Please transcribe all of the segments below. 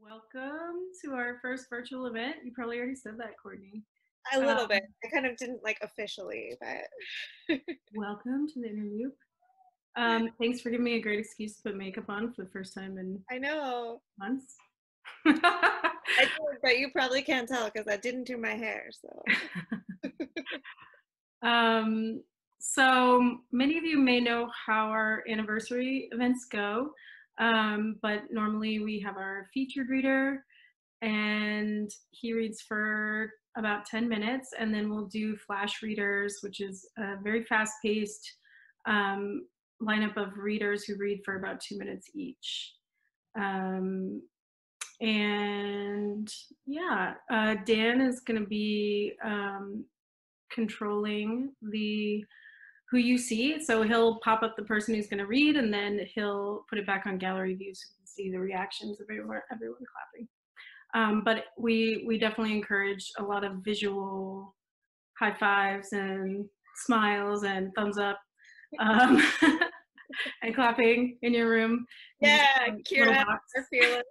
Welcome to our first virtual event. You probably already said that, Courtney. A little bit. Um, I kind of didn't like officially, but Welcome to the interview. Thanks for giving me a great excuse to put makeup on for the first time in I know months. I did, but you probably can't tell because I didn't do my hair. So um, so many of you may know how our anniversary events go, but normally we have our featured reader and he reads for about 10 minutes, and then we'll do flash readers, which is a very fast-paced um, lineup of readers who read for about 2 minutes each. Um, and yeah, Dan is going to be controlling the who you see. So he'll pop up the person who's going to read, and then he'll put it back on gallery view so you can see the reactions of everyone clapping. But we definitely encourage a lot of visual high fives and smiles and thumbs up um, and clapping in your room. You just yeah, little Kira, box. are fearless.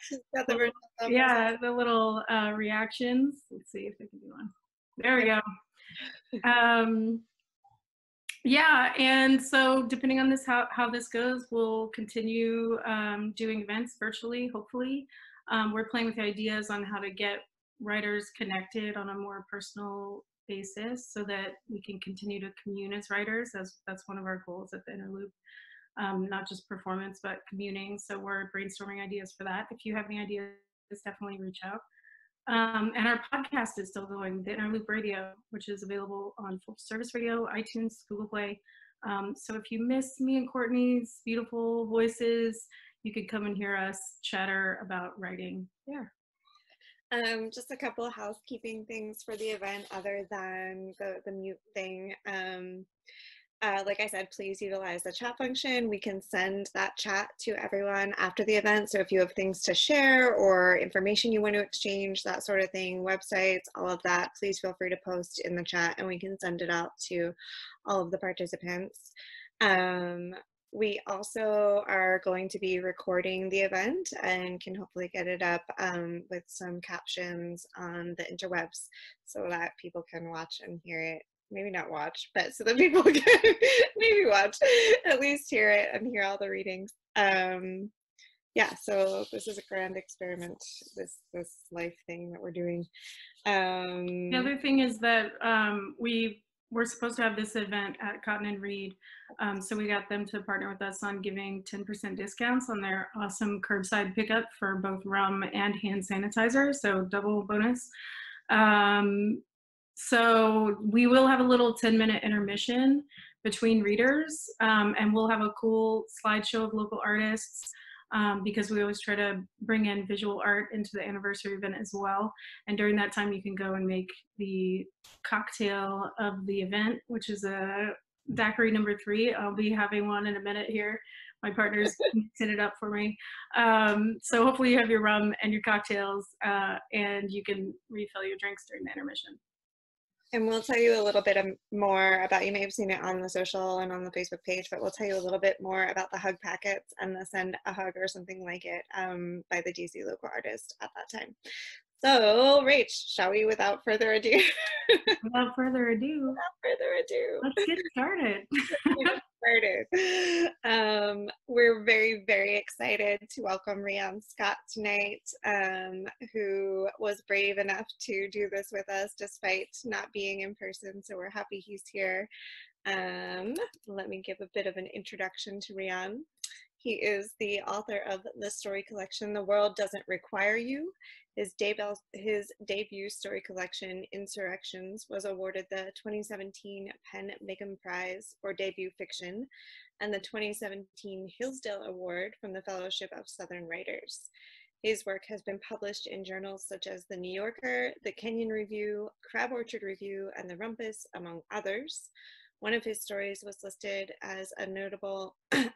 She's got the virtual thumbs. Yeah, the little reactions. Let's see if I can do one. There we go. Yeah, and so depending on this how this goes, we'll continue doing events virtually, hopefully. We're playing with ideas on how to get writers connected on a more personal basis so that we can continue to commune as writers, as that's one of our goals at the Inner Loop. Not just performance, but communing. So we're brainstorming ideas for that. If you have any ideas, definitely reach out. And our podcast is still going, the Inner Loop Radio, which is available on Full Service Radio, iTunes, Google Play. So if you miss me and Courtney's beautiful voices, you could come and hear us chatter about writing. Yeah. Just a couple of housekeeping things for the event other than the mute thing. Like I said, please utilize the chat function. We can send that chat to everyone after the event. So if you have things to share or information you want to exchange, that sort of thing, websites, all of that, please feel free to post in the chat and we can send it out to all of the participants. We also are going to be recording the event and can hopefully get it up with some captions on the interwebs so that people can watch and hear it. Maybe not watch, but so that people can maybe watch, at least hear it and hear all the readings. Yeah, so this is a grand experiment, this life thing that we're doing. The other thing is that we're supposed to have this event at Cotton and Reed. So we got them to partner with us on giving 10% discounts on their awesome curbside pickup for both rum and hand sanitizer. So double bonus. So we will have a little 10-minute intermission between readers, and we'll have a cool slideshow of local artists because we always try to bring in visual art into the anniversary event as well. And during that time, you can go and make the cocktail of the event, which is a daiquiri number 3. I'll be having one in a minute here. My partner's mixing it up for me. So hopefully you have your rum and your cocktails and you can refill your drinks during the intermission. And we'll tell you a little bit more about, you may have seen it on the social and on the Facebook page, but we'll tell you a little bit more about the hug packets and the send a hug or something like it by the DC local artist at that time. So, Rach, shall we, without further ado? Without further ado, let's get started. We're very, very excited to welcome Rian Scott tonight, who was brave enough to do this with us despite not being in person. So we're happy he's here. Let me give a bit of an introduction to Rian. He is the author of the story collection, The World Doesn't Require You. His debut story collection, Insurrections, was awarded the 2017 PEN Macon Prize for Debut Fiction and the 2017 Hillsdale Award from the Fellowship of Southern Writers. His work has been published in journals such as The New Yorker, The Kenyon Review, Crab Orchard Review, and The Rumpus, among others. One of his stories was listed as notable in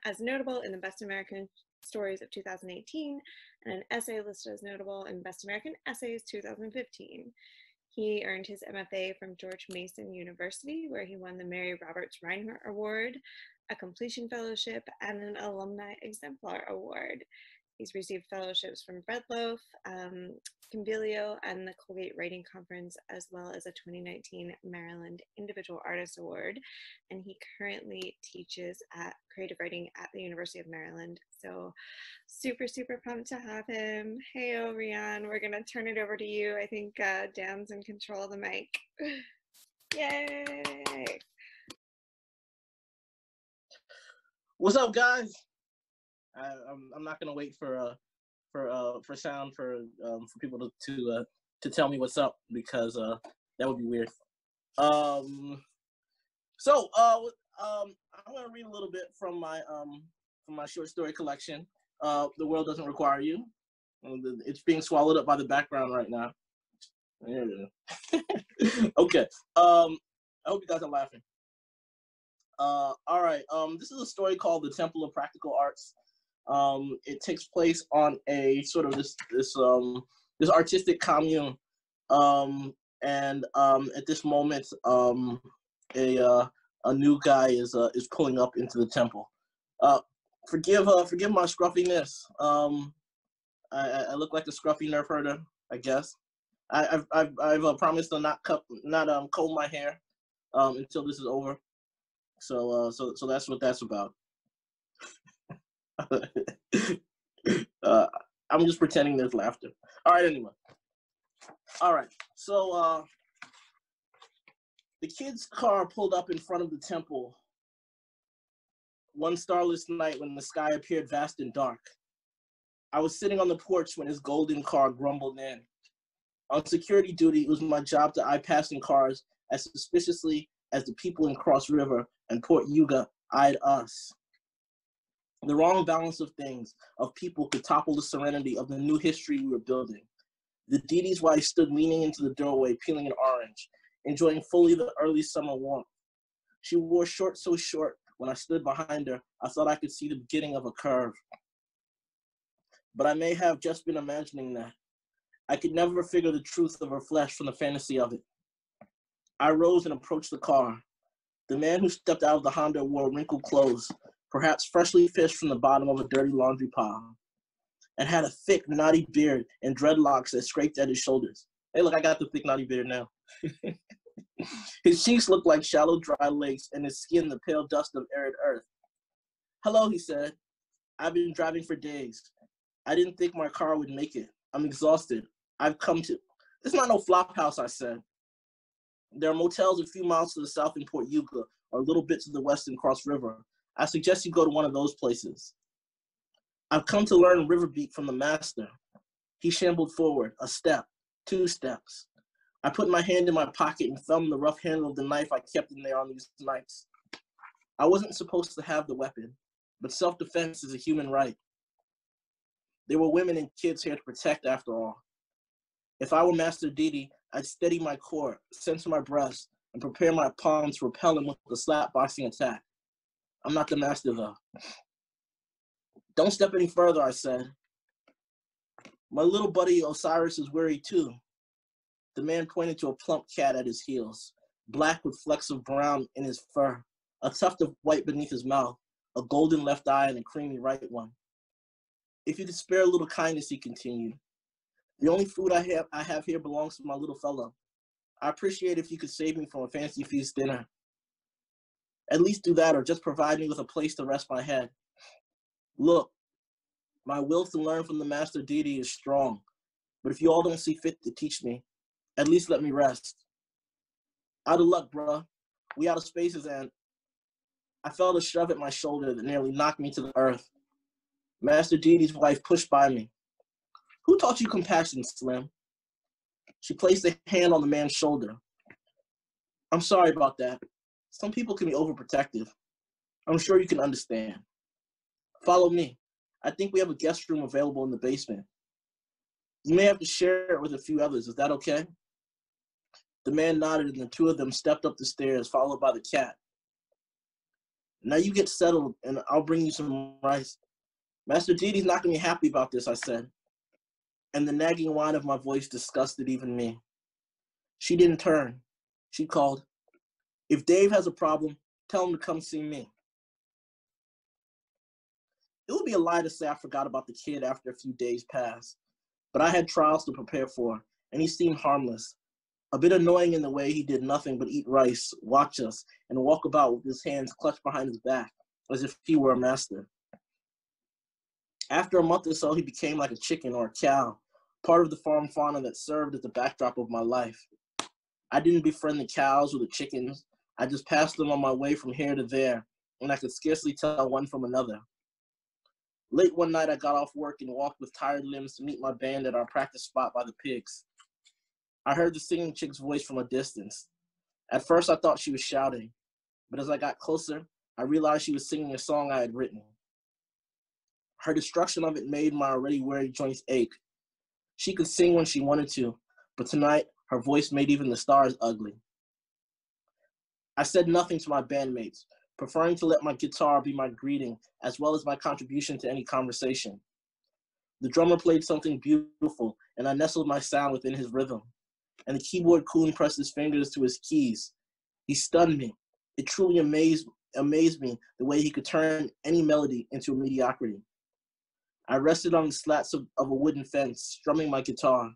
the Best American Stories of 2018, and an essay listed as notable in Best American Essays 2015. He earned his MFA from George Mason University, where he won the Mary Roberts Rinehart Award, a completion fellowship, and an alumni exemplar award. He's received fellowships from Breadloaf, Convilio, and the Colgate Writing Conference, as well as a 2019 Maryland Individual Artist Award. And he currently teaches at creative writing at the University of Maryland. So super, super pumped to have him. Hey, Rian, we're going to turn it over to you. I think Dan's in control of the mic. Yay! What's up, guys? I'm not gonna wait for sound for people to tell me what's up, because that would be weird. I'm gonna read a little bit from my short story collection. The World Doesn't Require You. It's being swallowed up by the background right now. Okay. I hope you guys are laughing. All right. This is a story called The Temple of Practical Arts. It takes place on a sort of this artistic commune, and at this moment, a new guy is pulling up into the temple. Forgive my scruffiness. I look like a scruffy nerf herder, I guess. I've promised to not comb my hair until this is over. So that's what that's about. I'm just pretending there's laughter. All right, anyway. All right, so the kid's car pulled up in front of the temple one starless night when the sky appeared vast and dark. I was sitting on the porch when his golden car grumbled in. On security duty, it was my job to eye passing cars as suspiciously as the people in Cross River and Port Yuga eyed us. The wrong balance of things, of people, could topple the serenity of the new history we were building. The Didi's wife stood leaning into the doorway, peeling an orange, enjoying fully the early summer warmth. She wore shorts so short, when I stood behind her, I thought I could see the beginning of a curve. But I may have just been imagining that. I could never figure the truth of her flesh from the fantasy of it. I rose and approached the car. The man who stepped out of the Honda wore wrinkled clothes, perhaps freshly fished from the bottom of a dirty laundry pile, and had a thick, knotty beard and dreadlocks that scraped at his shoulders. Hey, look, I got the thick, knotty beard now. His cheeks looked like shallow, dry lakes, and his skin the pale dust of arid earth. Hello, he said. I've been driving for days. I didn't think my car would make it. I'm exhausted. I've come to... It's not no flop house, I said. There are motels a few miles to the south in Port Yuga, or a little bit to the west in Cross River. I suggest you go to one of those places. I've come to learn river beat from the master. He shambled forward, a step, 2 steps. I put my hand in my pocket and thumbed the rough handle of the knife I kept in there on these nights. I wasn't supposed to have the weapon, but self-defense is a human right. There were women and kids here to protect, after all. If I were Master Didi, I'd steady my core, center my breast, and prepare my palm to repel him with a slap boxing attack. I'm not the master, though. Don't step any further, I said. My little buddy Osiris is weary too. The man pointed to a plump cat at his heels, black with flecks of brown in his fur, a tuft of white beneath his mouth, a golden left eye and a creamy right one. If you could spare a little kindness, he continued. The only food I have here belongs to my little fellow. I appreciate if you could save me from a fancy feast dinner. At least do that, or just provide me with a place to rest my head. Look, my will to learn from the Master Didi is strong, but if you all don't see fit to teach me, at least let me rest. Out of luck, bruh. We out of spaces, and I felt a shove at my shoulder that nearly knocked me to the earth. Master Didi's wife pushed by me. Who taught you compassion, Slim? She placed a hand on the man's shoulder. I'm sorry about that. Some people can be overprotective. I'm sure you can understand. Follow me. I think we have a guest room available in the basement. You may have to share it with a few others. Is that okay? The man nodded and the two of them stepped up the stairs, followed by the cat. Now you get settled and I'll bring you some rice. Master Didi's not going to be happy about this, I said. And the nagging whine of my voice disgusted even me. She didn't turn. She called, if Dave has a problem, tell him to come see me. It would be a lie to say I forgot about the kid after a few days passed, but I had trials to prepare for, and he seemed harmless. A bit annoying in the way he did nothing but eat rice, watch us, and walk about with his hands clutched behind his back, as if he were a master. After a month or so, he became like a chicken or a cow, part of the farm fauna that served as the backdrop of my life. I didn't befriend the cows or the chickens. I just passed them on my way from here to there, and I could scarcely tell one from another. Late one night, I got off work and walked with tired limbs to meet my band at our practice spot by the pigs. I heard the singing chick's voice from a distance. At first, I thought she was shouting, but as I got closer, I realized she was singing a song I had written. Her destruction of it made my already weary joints ache. She could sing when she wanted to, but tonight, her voice made even the stars ugly. I said nothing to my bandmates, preferring to let my guitar be my greeting as well as my contribution to any conversation. The drummer played something beautiful, and I nestled my sound within his rhythm. And the keyboard coon pressed his fingers to his keys. He stunned me. It truly amazed me the way he could turn any melody into a mediocrity. I rested on the slats of a wooden fence, strumming my guitar,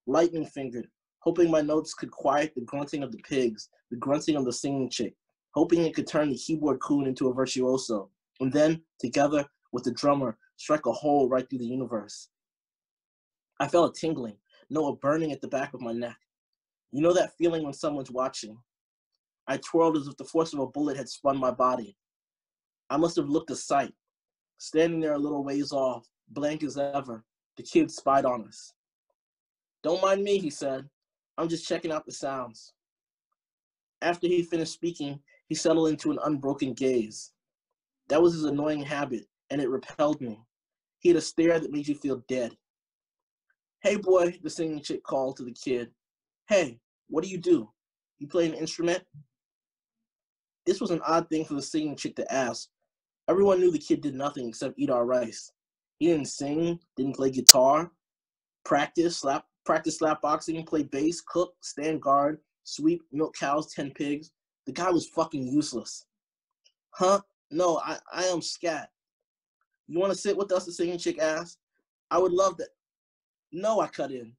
lightning-fingered, hoping my notes could quiet the grunting of the pigs, the grunting of the singing chick, hoping it could turn the keyboard coon into a virtuoso, and then, together with the drummer, strike a hole right through the universe. I felt a tingling, no, a burning at the back of my neck. You know that feeling when someone's watching? I twirled as if the force of a bullet had spun my body. I must have looked a sight. Standing there a little ways off, blank as ever, the kid spied on us. "Don't mind me," he said. "I'm just checking out the sounds." After he finished speaking, he settled into an unbroken gaze. That was his annoying habit, and it repelled me. He had a stare that made you feel dead. "Hey boy," the singing chick called to the kid. "Hey, what do? You play an instrument?" This was an odd thing for the singing chick to ask. Everyone knew the kid did nothing except eat our rice. He didn't sing, didn't play guitar, practice slap boxing, play bass, cook, stand guard, sweep, milk cows, 10 pigs. The guy was fucking useless. "Huh? No, I am scat." "You want to sit with us?" the singing chick asked. "I would love that." "No," I cut in.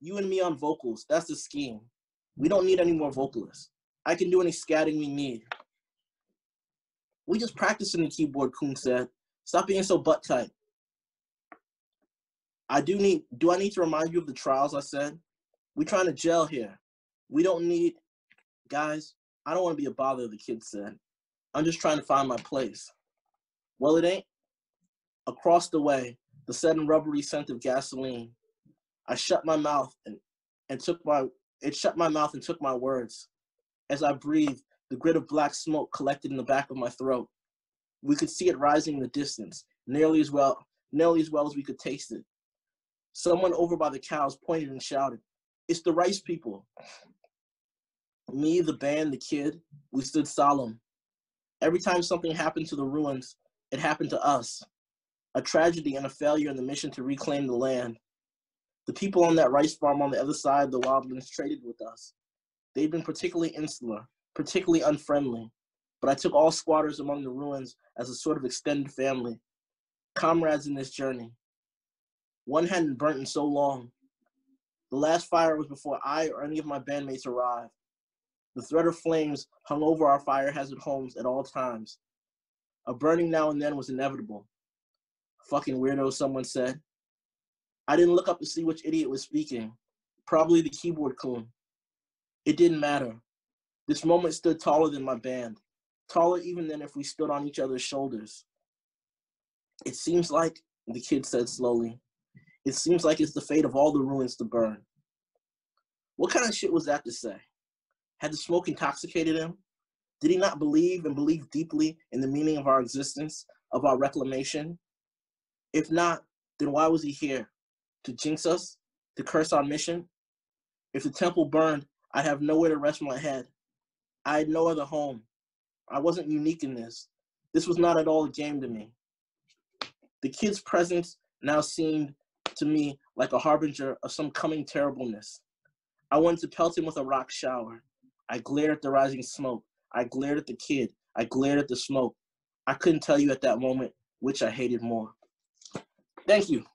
"You and me on vocals, that's the scheme. We don't need any more vocalists. I can do any scatting we need." "We just practicing," the keyboard coon said. "Stop being so butt tight." Do I need to remind you of the trials?" I said. "We trying to gel here. We don't need..." "Guys, I don't want to be a bother," the kid said. "I'm just trying to find my place." "Well, it ain't." Across the way, the sudden rubbery scent of gasoline. I shut my mouth and took my words. As I breathed, the grit of black smoke collected in the back of my throat. We could see it rising in the distance, nearly as well as we could taste it. Someone over by the cows pointed and shouted, "It's the rice people." Me, the band, the kid, we stood solemn. Every time something happened to the ruins, it happened to us. A tragedy and a failure in the mission to reclaim the land. The people on that rice farm on the other side of the wildlands traded with us. They'd been particularly insular, particularly unfriendly, but I took all squatters among the ruins as a sort of extended family, comrades in this journey. One hadn't burnt in so long. The last fire was before I or any of my bandmates arrived. The threat of flames hung over our fire hazard homes at all times. A burning now and then was inevitable. "Fucking weirdo," someone said. I didn't look up to see which idiot was speaking. Probably the keyboard coon. It didn't matter. This moment stood taller than my band, taller even than if we stood on each other's shoulders. "It seems like," the kid said slowly, "it seems like it's the fate of all the ruins to burn." What kind of shit was that to say? Had the smoke intoxicated him? Did he not believe and believe deeply in the meaning of our existence, of our reclamation? If not, then why was he here? To jinx us? To curse our mission? If the temple burned, I'd have nowhere to rest my head. I had no other home. I wasn't unique in this. This was not at all a game to me. The kid's presence now seemed to me like a harbinger of some coming terribleness. I wanted to pelt him with a rock shower. I glared at the rising smoke. I glared at the kid. I glared at the smoke. I couldn't tell you at that moment which I hated more. Thank you.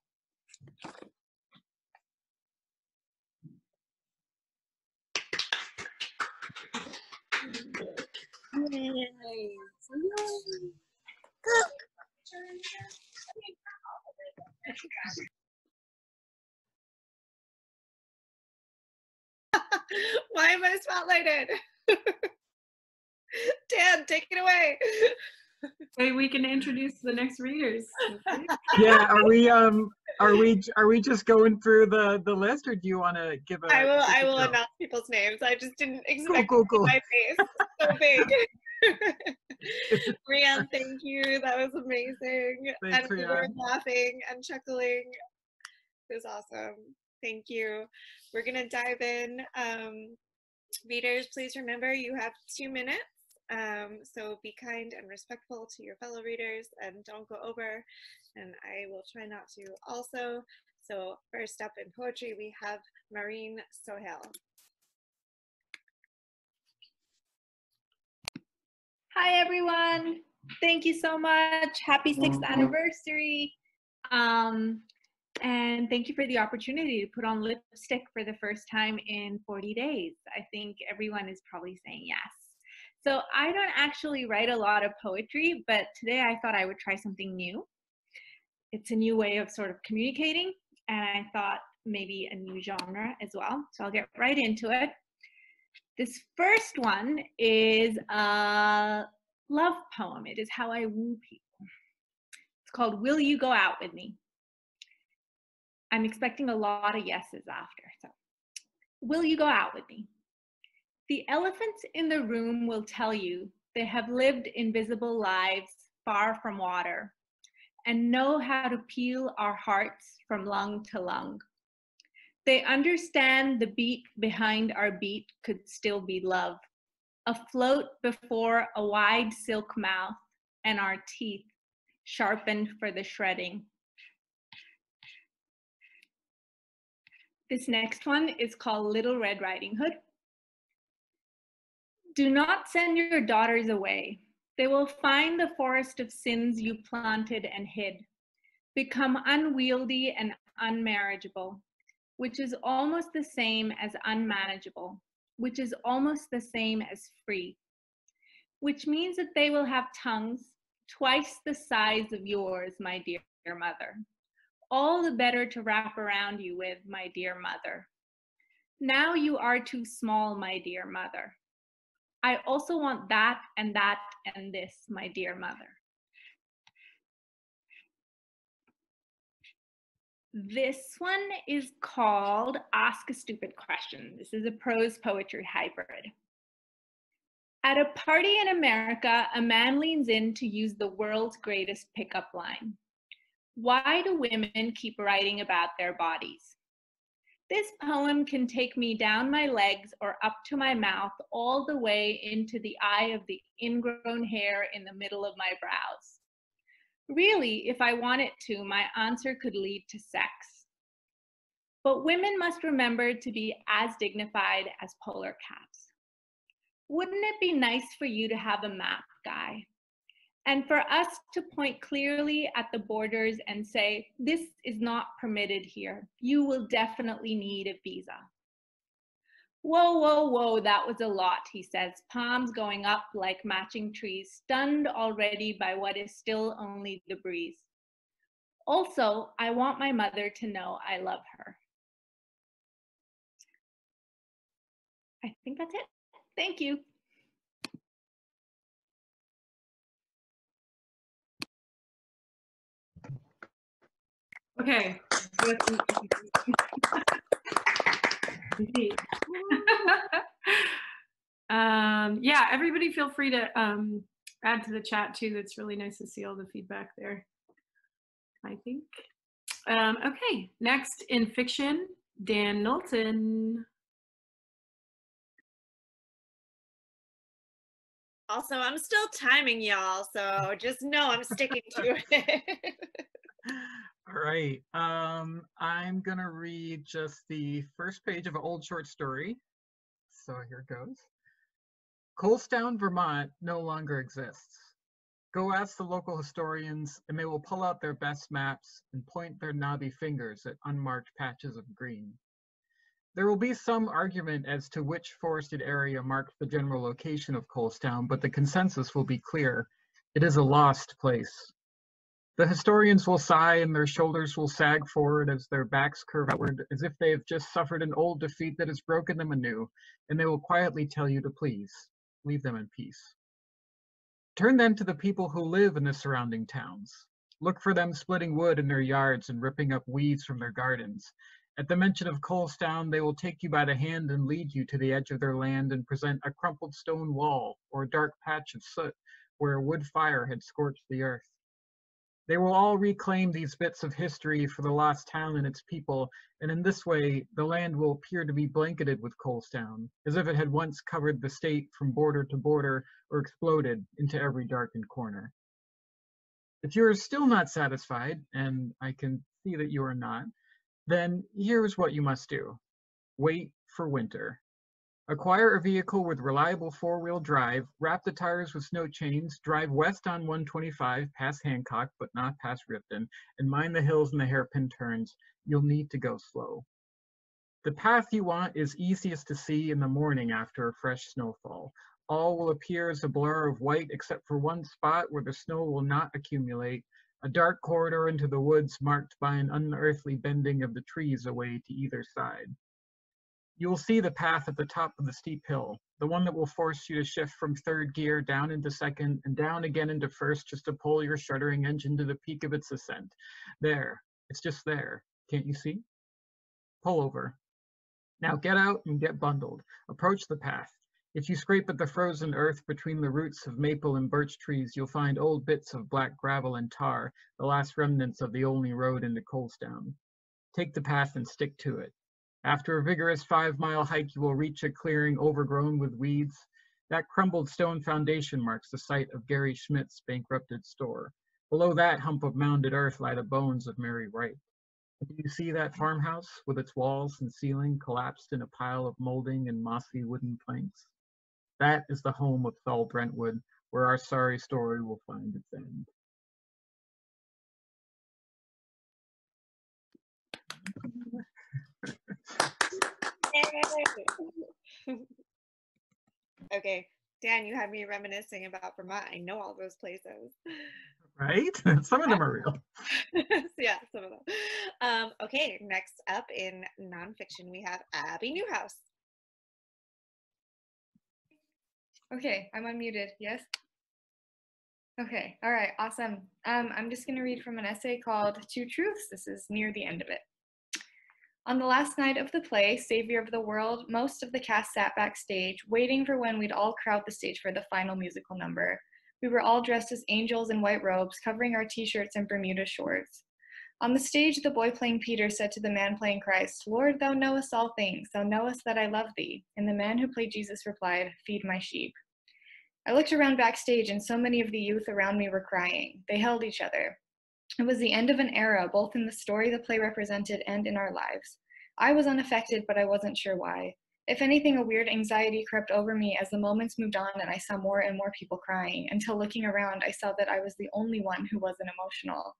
Why am I spotlighted? Dan, take it away. Wait, we can introduce the next readers. Yeah, are we just going through the list, or do you want to give a? I will announce people's names. I just didn't expect Cool. my face so big. Rian, thank you. That was amazing. Thanks, and we Rian. were laughing and chuckling. It was awesome. Thank you. We're gonna dive in. Readers, please remember you have 2 minutes. So be kind and respectful to your fellow readers and don't go over. And I will try not to also. So first up in poetry, we have Maureen Sohail. Hi, everyone. Thank you so much. Happy 6th anniversary. And thank you for the opportunity to put on lipstick for the first time in 40 days. I think everyone is probably saying yes. So I don't actually write a lot of poetry, but today I thought I would try something new. It's a new way of sort of communicating, and I thought maybe a new genre as well. So I'll get right into it. This first one is a love poem. It is how I woo people. It's called Will You Go Out With Me? I'm expecting a lot of yeses after. So, will you go out with me? The elephants in the room will tell you they have lived invisible lives far from water and know how to peel our hearts from lung to lung. They understand the beat behind our beat could still be love, afloat before a wide silk mouth and our teeth sharpened for the shredding. This next one is called Little Red Riding Hood. Do not send your daughters away. They will find the forest of sins you planted and hid, become unwieldy and unmarriageable, which is almost the same as unmanageable, which is almost the same as free, which means that they will have tongues twice the size of yours, my dear mother. All the better to wrap around you with, my dear mother. Now you are too small, my dear mother. I also want that and this, my dear mother. This one is called Ask a Stupid Question. This is a prose poetry hybrid. At a party in America, a man leans in to use the world's greatest pickup line. Why do women keep writing about their bodies? This poem can take me down my legs or up to my mouth, all the way into the eye of the ingrown hair in the middle of my brows. Really, if I want it to, my answer could lead to sex. But women must remember to be as dignified as polar caps. Wouldn't it be nice for you to have a map, guy? And for us to point clearly at the borders and say, this is not permitted here. You will definitely need a visa. Whoa, whoa, whoa, that was a lot, he says, palms going up like matching trees, stunned already by what is still only the breeze. Also, I want my mother to know I love her. I think that's it. Thank you. Okay. Yeah, everybody feel free to add to the chat too. It's really nice to see all the feedback there, I think. Okay, next in fiction, Dan Knowlton. Also, I'm still timing y'all, so just know I'm sticking to it. All right. I'm gonna read just the first page of an old short story. So here it goes. Colestown, Vermont no longer exists. Go ask the local historians, and they will pull out their best maps and point their knobby fingers at unmarked patches of green. There will be some argument as to which forested area marked the general location of Colestown, but the consensus will be clear. It is a lost place. The historians will sigh and their shoulders will sag forward as their backs curve outward, as if they have just suffered an old defeat that has broken them anew, and they will quietly tell you to please leave them in peace. Turn then to the people who live in the surrounding towns. Look for them splitting wood in their yards and ripping up weeds from their gardens. At the mention of Colestown, they will take you by the hand and lead you to the edge of their land and present a crumpled stone wall or a dark patch of soot where a wood fire had scorched the earth. They will all reclaim these bits of history for the lost town and its people, and in this way, the land will appear to be blanketed with Colestown, as if it had once covered the state from border to border or exploded into every darkened corner. If you are still not satisfied, and I can see that you are not, then here's what you must do. Wait for winter. Acquire a vehicle with reliable four-wheel drive, wrap the tires with snow chains, drive west on 125 past Hancock, but not past Ripton, and mind the hills and the hairpin turns. You'll need to go slow. The path you want is easiest to see in the morning after a fresh snowfall. All will appear as a blur of white except for one spot where the snow will not accumulate, a dark corridor into the woods marked by an unearthly bending of the trees away to either side. You will see the path at the top of the steep hill, the one that will force you to shift from third gear down into second and down again into first just to pull your shuddering engine to the peak of its ascent. There, it's just there. Can't you see? Pull over. Now get out and get bundled. Approach the path. If you scrape at the frozen earth between the roots of maple and birch trees, you'll find old bits of black gravel and tar, the last remnants of the only road into Colestown. Take the path and stick to it. After a vigorous 5-mile hike, you will reach a clearing overgrown with weeds. That crumbled stone foundation marks the site of Gary Schmidt's bankrupted store. Below that hump of mounded earth lie the bones of Mary Wright. Do you see that farmhouse with its walls and ceiling collapsed in a pile of molding and mossy wooden planks? That is the home of Thull Brentwood, where our sorry story will find its end. Okay, Dan, you had me reminiscing about Vermont. I know all those places. Right? Some of them are real. Yeah, some of them. Okay, next up in nonfiction, we have Abby Newhouse. Okay, I'm unmuted, yes? Okay, all right, awesome. I'm just gonna read from an essay called Two Truths. This is near the end of it. On the last night of the play, Savior of the World, most of the cast sat backstage, waiting for when we'd all crowd the stage for the final musical number. We were all dressed as angels in white robes, covering our t-shirts and Bermuda shorts. On the stage, the boy playing Peter said to the man playing Christ, "Lord, thou knowest all things, thou knowest that I love thee." And the man who played Jesus replied, "Feed my sheep." I looked around backstage and so many of the youth around me were crying. They held each other. It was the end of an era, both in the story the play represented and in our lives. I was unaffected, but I wasn't sure why. If anything, a weird anxiety crept over me as the moments moved on and I saw more and more people crying, until looking around, I saw that I was the only one who wasn't emotional.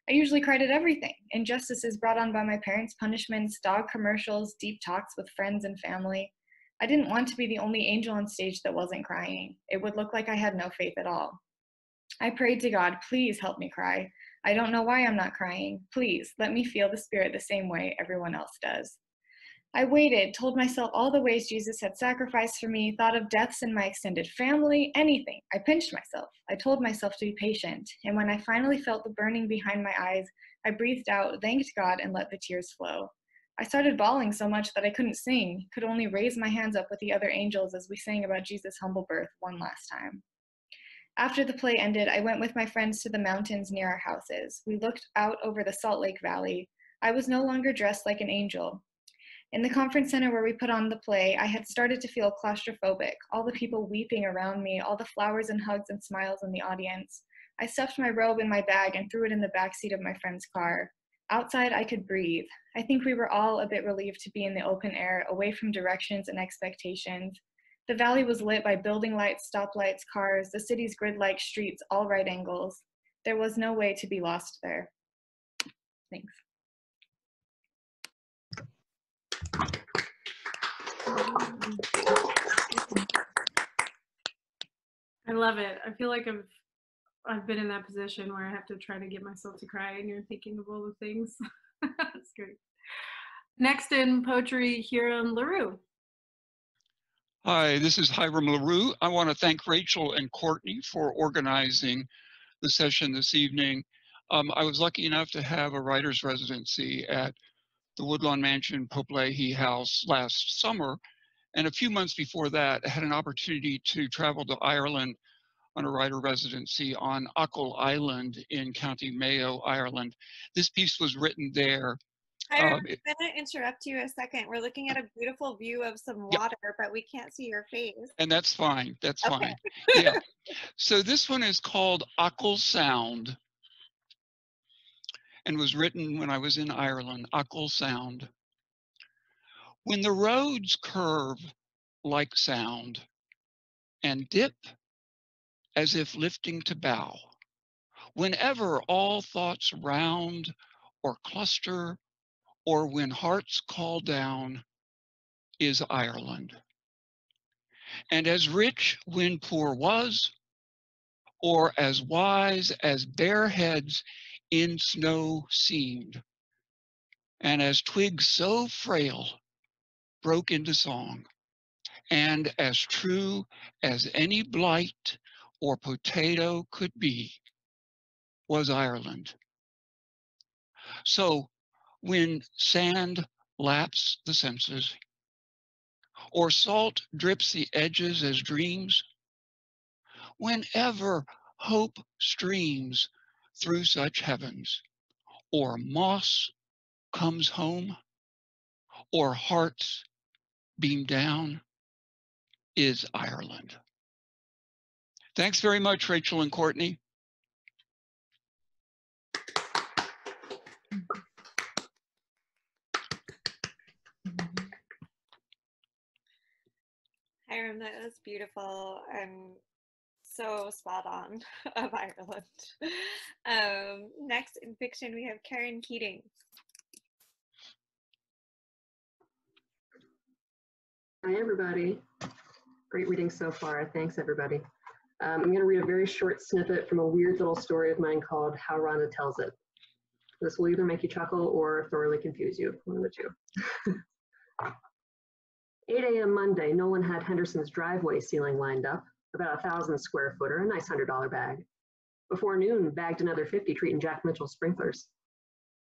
I usually cried at everything: injustices brought on by my parents, punishments, dog commercials, deep talks with friends and family. I didn't want to be the only angel on stage that wasn't crying. It would look like I had no faith at all. I prayed to God, please help me cry. I don't know why I'm not crying. Please, let me feel the Spirit the same way everyone else does. I waited, told myself all the ways Jesus had sacrificed for me, thought of deaths in my extended family, anything. I pinched myself. I told myself to be patient. And when I finally felt the burning behind my eyes, I breathed out, thanked God, and let the tears flow. I started bawling so much that I couldn't sing, could only raise my hands up with the other angels as we sang about Jesus' humble birth one last time. After the play ended, I went with my friends to the mountains near our houses. We looked out over the Salt Lake Valley. I was no longer dressed like an angel. In the conference center where we put on the play, I had started to feel claustrophobic, all the people weeping around me, all the flowers and hugs and smiles in the audience. I stuffed my robe in my bag and threw it in the backseat of my friend's car. Outside, I could breathe. I think we were all a bit relieved to be in the open air, away from directions and expectations. The valley was lit by building lights, stoplights, cars, the city's grid-like streets, all right angles. There was no way to be lost there. Thanks. I love it. I feel like I've been in that position where I have to try to get myself to cry and you're thinking of all the things. That's great. Next in poetry, Hiram LaRue. Hi, this is Hiram LaRue. I want to thank Rachel and Courtney for organizing the session this evening. I was lucky enough to have a writer's residency at the Woodlawn Mansion Pope Leahy House last summer. And a few months before that, I had an opportunity to travel to Ireland on a writer residency on Achill Island in County Mayo, Ireland. This piece was written there. I'm going to interrupt you a second. We're looking at a beautiful view of some water, but we can't see your face. And that's fine. That's Okay. fine. Yeah. So this one is called Achill Sound and was written when I was in Ireland. Achill Sound. When the roads curve like sound and dip as if lifting to bow, whenever all thoughts round or cluster, or when hearts call down, is Ireland. And as rich when poor was, or as wise as bare heads in snow seemed, and as twigs so frail broke into song, and as true as any blight or potato could be, was Ireland. So when sand laps the senses, or salt drips the edges as dreams, whenever hope streams through such heavens, or moss comes home, or hearts beam down, is Ireland. Thanks very much, Rachel and Courtney. Hiram, that was beautiful and so spot on of Ireland. Next in fiction, we have Karen Keating. Hi, everybody. Great reading so far. Thanks, everybody. I'm going to read a very short snippet from a weird little story of mine called How Rhonda Tells It. This will either make you chuckle or thoroughly confuse you, one of the two. 8 a.m. Monday, Nolan had Henderson's driveway ceiling lined up, about 1,000 square footer, a nice $100 bag. Before noon, bagged another 50 treating Jack Mitchell sprinklers.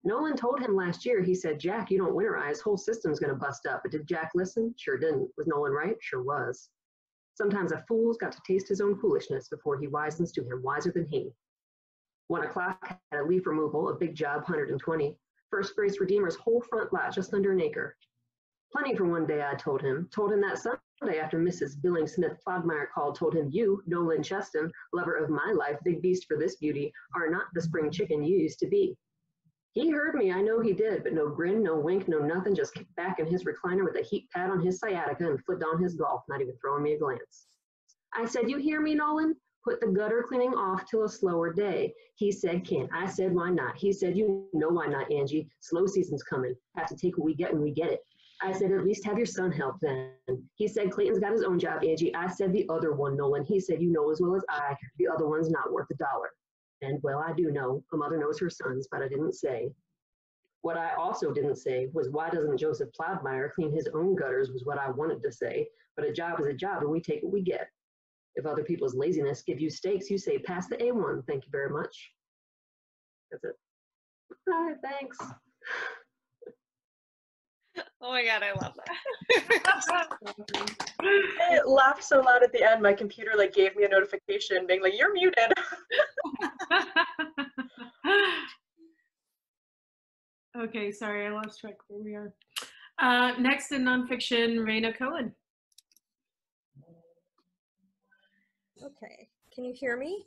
Nolan told him last year, he said, Jack, you don't winterize, whole system's gonna bust up. But did Jack listen? Sure didn't. Was Nolan right? Sure was. Sometimes a fool's got to taste his own foolishness before he wisens to him wiser than he. 1 o'clock had a leaf removal, a big job, 120. First Grace Redeemer's whole front lot, just under an acre. Plenty for one day, I told him. Told him that Sunday after Mrs. Billing Smith Plodmeyer called, told him, you, Nolan Cheston, lover of my life, big beast for this beauty, are not the spring chicken you used to be. He heard me, I know he did, but no grin, no wink, no nothing, just kicked back in his recliner with a heat pad on his sciatica and flipped on his golf, not even throwing me a glance. I said, you hear me, Nolan? Put the gutter cleaning off till a slower day. He said, can't. I said, why not? He said, you know why not, Angie. Slow season's coming. Have to take what we get when we get it. I said, at least have your son help then. He said, Clayton's got his own job, Angie. I said, the other one, Nolan. He said, you know as well as I, the other one's not worth $1. And well, I do know. A mother knows her sons, but I didn't say. What I also didn't say was, why doesn't Joseph Plodmeyer clean his own gutters was what I wanted to say. But a job is a job, and we take what we get. If other people's laziness give you steaks, you say, pass the A1. Thank you very much. That's it. All right, thanks. Oh my God, I love that. I laughed so loud at the end, my computer like gave me a notification being like, you're muted. Okay, sorry, I lost track where we are. Next in nonfiction, Raina Cohen. Okay, can you hear me?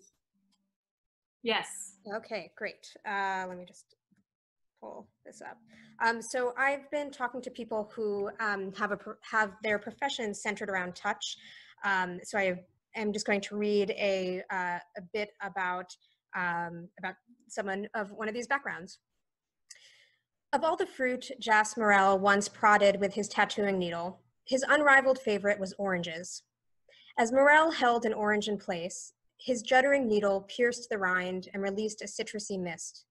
Yes. Okay, great. Let me just pull this up. So I've been talking to people who have their profession centered around touch. So I am just going to read a bit about one of these backgrounds. Of all the fruit Jas Morel once prodded with his tattooing needle, his unrivaled favorite was oranges. As Morel held an orange in place, his juddering needle pierced the rind and released a citrusy mist.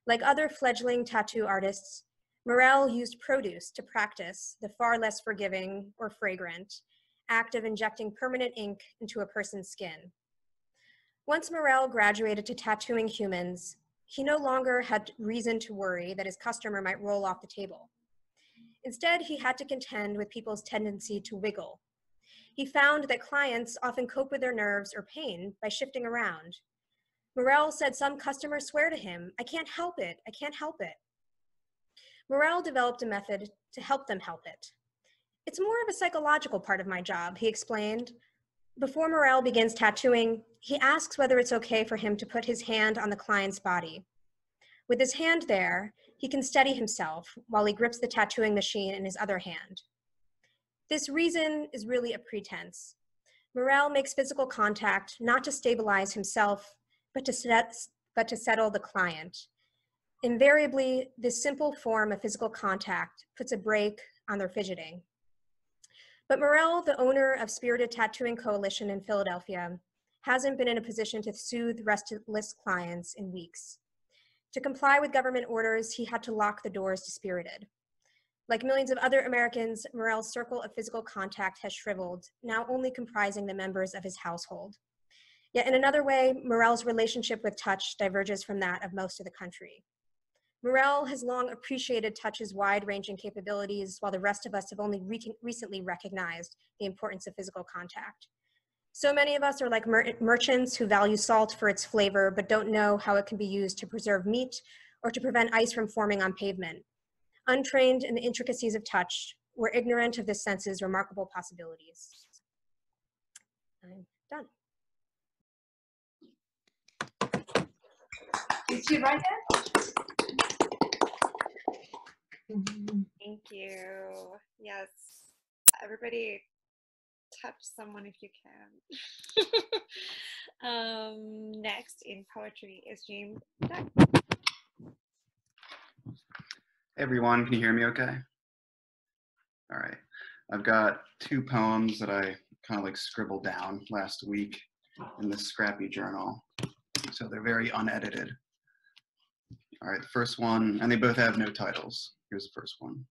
Like other fledgling tattoo artists, Morel used produce to practice the far less forgiving or fragrant act of injecting permanent ink into a person's skin. Once Morel graduated to tattooing humans, he no longer had reason to worry that his customer might roll off the table. Instead, he had to contend with people's tendency to wiggle. He found that clients often cope with their nerves or pain by shifting around. Morel said some customers swear to him, "I can't help it, I can't help it." Morel developed a method to help them help it. "It's more of a psychological part of my job," he explained. Before Morel begins tattooing, he asks whether it's okay for him to put his hand on the client's body. With his hand there, he can steady himself while he grips the tattooing machine in his other hand. This reason is really a pretense. Morel makes physical contact not to stabilize himself, but to settle the client. Invariably, this simple form of physical contact puts a brake on their fidgeting. But Morel, the owner of Spirited Tattooing Coalition in Philadelphia, hasn't been in a position to soothe restless clients in weeks. To comply with government orders, he had to lock the doors to Spirited. Like millions of other Americans, Morel's circle of physical contact has shriveled, now only comprising the members of his household. Yet in another way, Morel's relationship with touch diverges from that of most of the country. Morel has long appreciated touch's wide-ranging capabilities, while the rest of us have only recently recognized the importance of physical contact. So many of us are like merchants who value salt for its flavor, but don't know how it can be used to preserve meat or to prevent ice from forming on pavement. Untrained in the intricacies of touch, we're ignorant of this sense's remarkable possibilities. I'm done. Did you write that? Thank you. Yes, everybody touch someone if you can. Next in poetry is James Duck. Hey everyone, can you hear me okay? All right, I've got two poems that I kind of like scribbled down last week in this scrappy journal. So they're very unedited. All right, the first one, and they both have no titles. Here's the first one.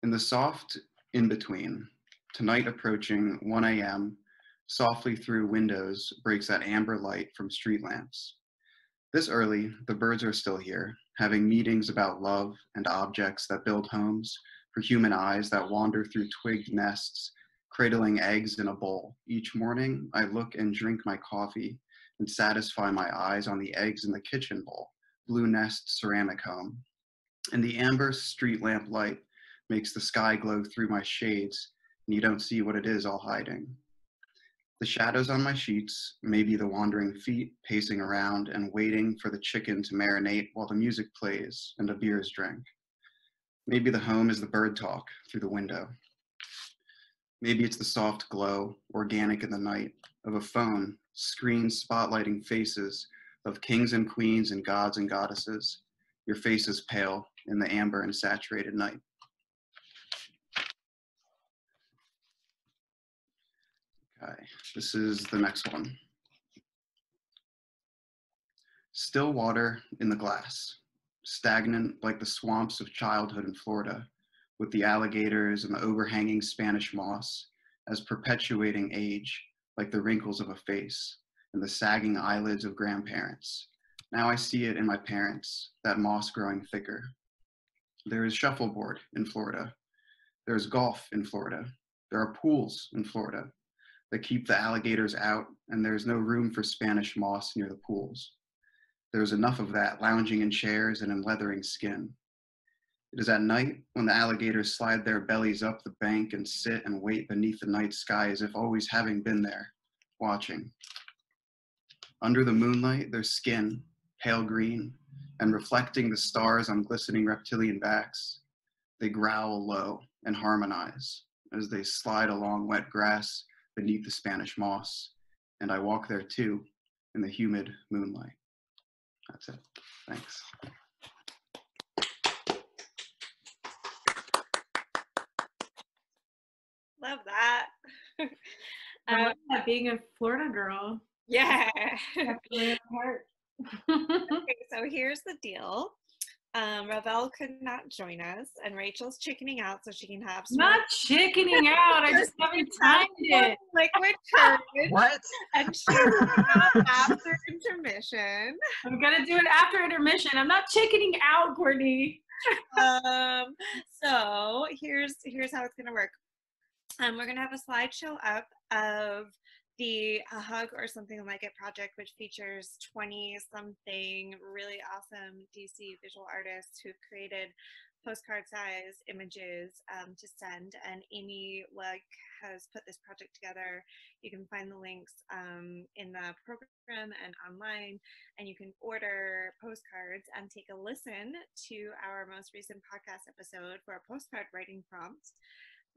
In the soft in-between, tonight approaching 1 a.m., softly through windows breaks that amber light from street lamps. This early, the birds are still here, having meetings about love and objects that build homes for human eyes that wander through twigged nests, cradling eggs in a bowl. Each morning, I look and drink my coffee and satisfy my eyes on the eggs in the kitchen bowl, blue nest ceramic home. And the amber street lamp light makes the sky glow through my shades, and you don't see what it is all hiding. The shadows on my sheets may be the wandering feet pacing around and waiting for the chicken to marinate while the music plays and a beer is drank. Maybe the home is the bird talk through the window. Maybe it's the soft glow, organic in the night, of a phone, screen spotlighting faces of kings and queens and gods and goddesses. Your face is pale in the amber and saturated night. Okay, this is the next one. Still water in the glass, stagnant like the swamps of childhood in Florida, with the alligators and the overhanging Spanish moss as perpetuating age, like the wrinkles of a face and the sagging eyelids of grandparents. Now I see it in my parents, that moss growing thicker. There is shuffleboard in Florida. There is golf in Florida. There are pools in Florida that keep the alligators out, and there's no room for Spanish moss near the pools. There's enough of that lounging in chairs and in leathering skin. It is at night when the alligators slide their bellies up the bank and sit and wait beneath the night sky as if always having been there, watching. Under the moonlight, their skin, pale green, and reflecting the stars on glistening reptilian backs, they growl low and harmonize, as they slide along wet grass beneath the Spanish moss, and I walk there too in the humid moonlight. That's it. Thanks. Love that. I love that, being a Florida girl. Yeah. Really heart. Okay, so here's the deal. Ravel could not join us, and Rachel's chickening out so she can have some Not chickening out. I just haven't timed it. liquid courage. What? And she's out after intermission. I'm gonna do it after intermission. I'm not chickening out, Courtney. So here's how it's gonna work. We're gonna have a slideshow up of the A Hug or Something Like It project, which features 20-something really awesome DC visual artists who've created postcard-size images to send. And Amy has put this project together. You can find the links in the program and online, and you can order postcards and take a listen to our most recent podcast episode for a postcard writing prompt.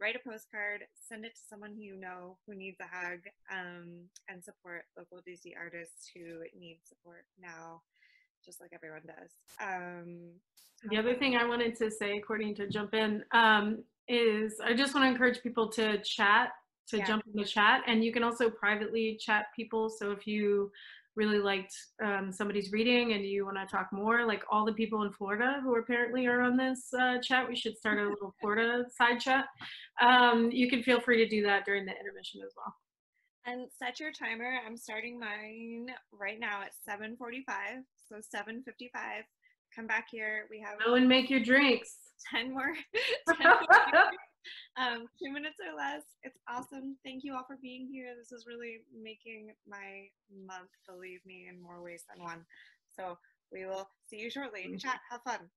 Write a postcard, send it to someone who you know who needs a hug, and support local DC artists who need support now, just like everyone does. The other thing I wanted to say, Courtney, to jump in, is I just want to encourage people to chat, jump in the chat, and you can also privately chat people. So if you really liked somebody's reading and you want to talk more, like all the people in Florida who apparently are on this chat, we should start a little Florida side chat. You can feel free to do that during the intermission as well. And set your timer. I'm starting mine right now at 7:45, so 7:55. Come back here. We have Go and make your drinks. 10 more. 2 minutes or less. It's awesome. Thank you all for being here. This is really making my month, believe me, in more ways than one. So we will see you shortly. Chat, have fun.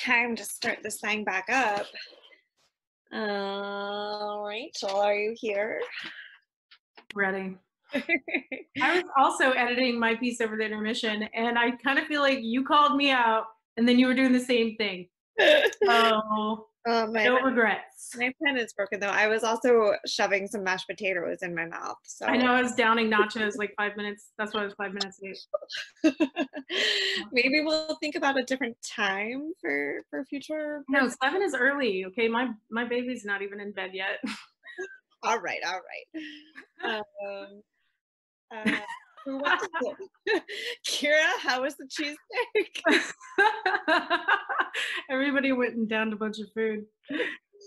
Time to start this thing back up. Rachel, are you here? Ready. I was also editing my piece over the intermission, and I kind of feel like you called me out, and then you were doing the same thing. So No regrets. My pen is broken though. I was also shoving some mashed potatoes in my mouth. So I know I was downing nachos like 5 minutes. That's why I was 5 minutes late. maybe we'll think about a different time for future. No, 7 is early. Okay, my baby's not even in bed yet. All right. Who wants to Kira, how was the cheesesteak? Everybody went and downed a bunch of food.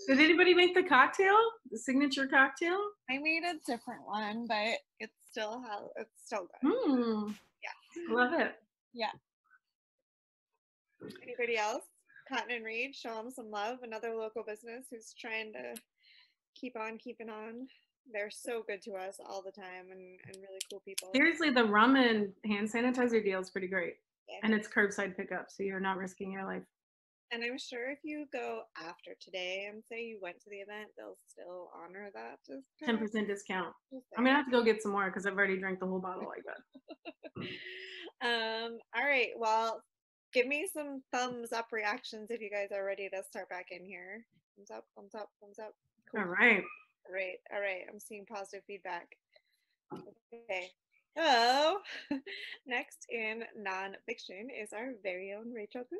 Did anybody make the cocktail? The signature cocktail? I made a different one, but it's still good. Yeah. Love it. Yeah. Anybody else? Cotton and Reed, show them some love. Another local business who's trying to keep on keeping on. They're so good to us all the time and really cool people. Seriously, the rum and hand sanitizer deal is pretty great. Yeah. And it's curbside pickup, so you're not risking your life. And I'm sure if you go after today and say you went to the event, they'll still honor that. 10% discount. I'm gonna have to go get some more because I've already drank the whole bottle like that. All right. Well, give me some thumbs up reactions if you guys are ready to start back in here. Thumbs up, thumbs up, thumbs up. Cool. All right. All right. I'm seeing positive feedback. Okay. So next in nonfiction is our very own Rachel Booth.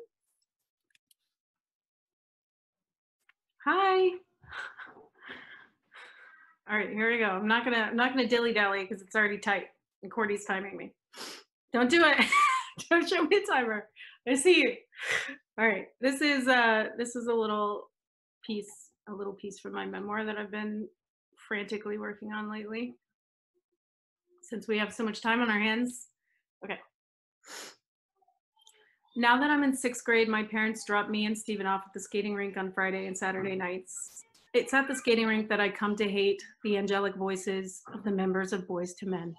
Hi. All right, here we go. I'm not gonna dilly dally because it's already tight and Cordy's timing me. Don't do it. Don't show me a timer. I see you. All right, this is a little piece from my memoir that I've been frantically working on lately since we have so much time on our hands. Okay. Now that I'm in 6th grade, my parents dropped me and Steven off at the skating rink on Friday and Saturday nights. It's at the skating rink that I come to hate the angelic voices of the members of Boys to Men.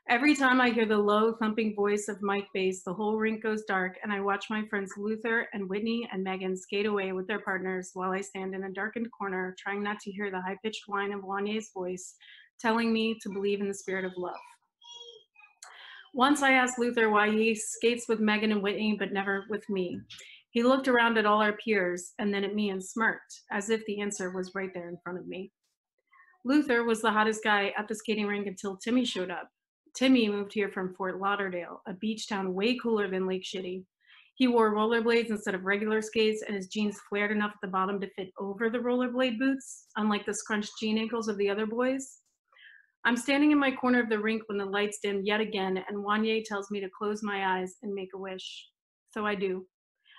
Every time I hear the low thumping voice of Mike Bass, the whole rink goes dark and I watch my friends Luther and Whitney and Megan skate away with their partners while I stand in a darkened corner trying not to hear the high-pitched whine of Wanye's voice telling me to believe in the spirit of love. Once I asked Luther why he skates with Megan and Whitney, but never with me. He looked around at all our peers and then at me and smirked, as if the answer was right there in front of me. Luther was the hottest guy at the skating rink until Timmy showed up. Timmy moved here from Fort Lauderdale, a beach town way cooler than Lake Shitty. He wore rollerblades instead of regular skates, and his jeans flared enough at the bottom to fit over the rollerblade boots, unlike the scrunched jean ankles of the other boys. I'm standing in my corner of the rink when the lights dim yet again, and Wanye tells me to close my eyes and make a wish. So I do.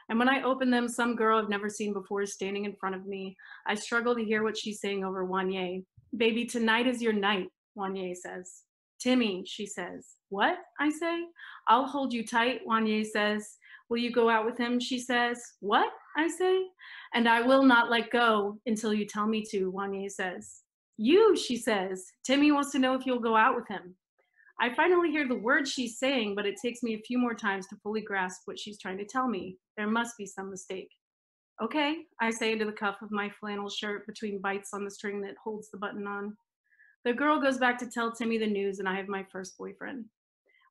And when I open them, some girl I've never seen before is standing in front of me. I struggle to hear what she's saying over Wanye. Baby, tonight is your night, Wanye says. Timmy, she says. What? I say. I'll hold you tight, Wanye says. Will you go out with him? She says. What? I say. And I will not let go until you tell me to, Wanye says. You, she says. Timmy wants to know if you'll go out with him. I finally hear the words she's saying, but it takes me a few more times to fully grasp what she's trying to tell me. There must be some mistake. Okay, I say into the cuff of my flannel shirt between bites on the string that holds the button on. The girl goes back to tell Timmy the news, and I have my first boyfriend.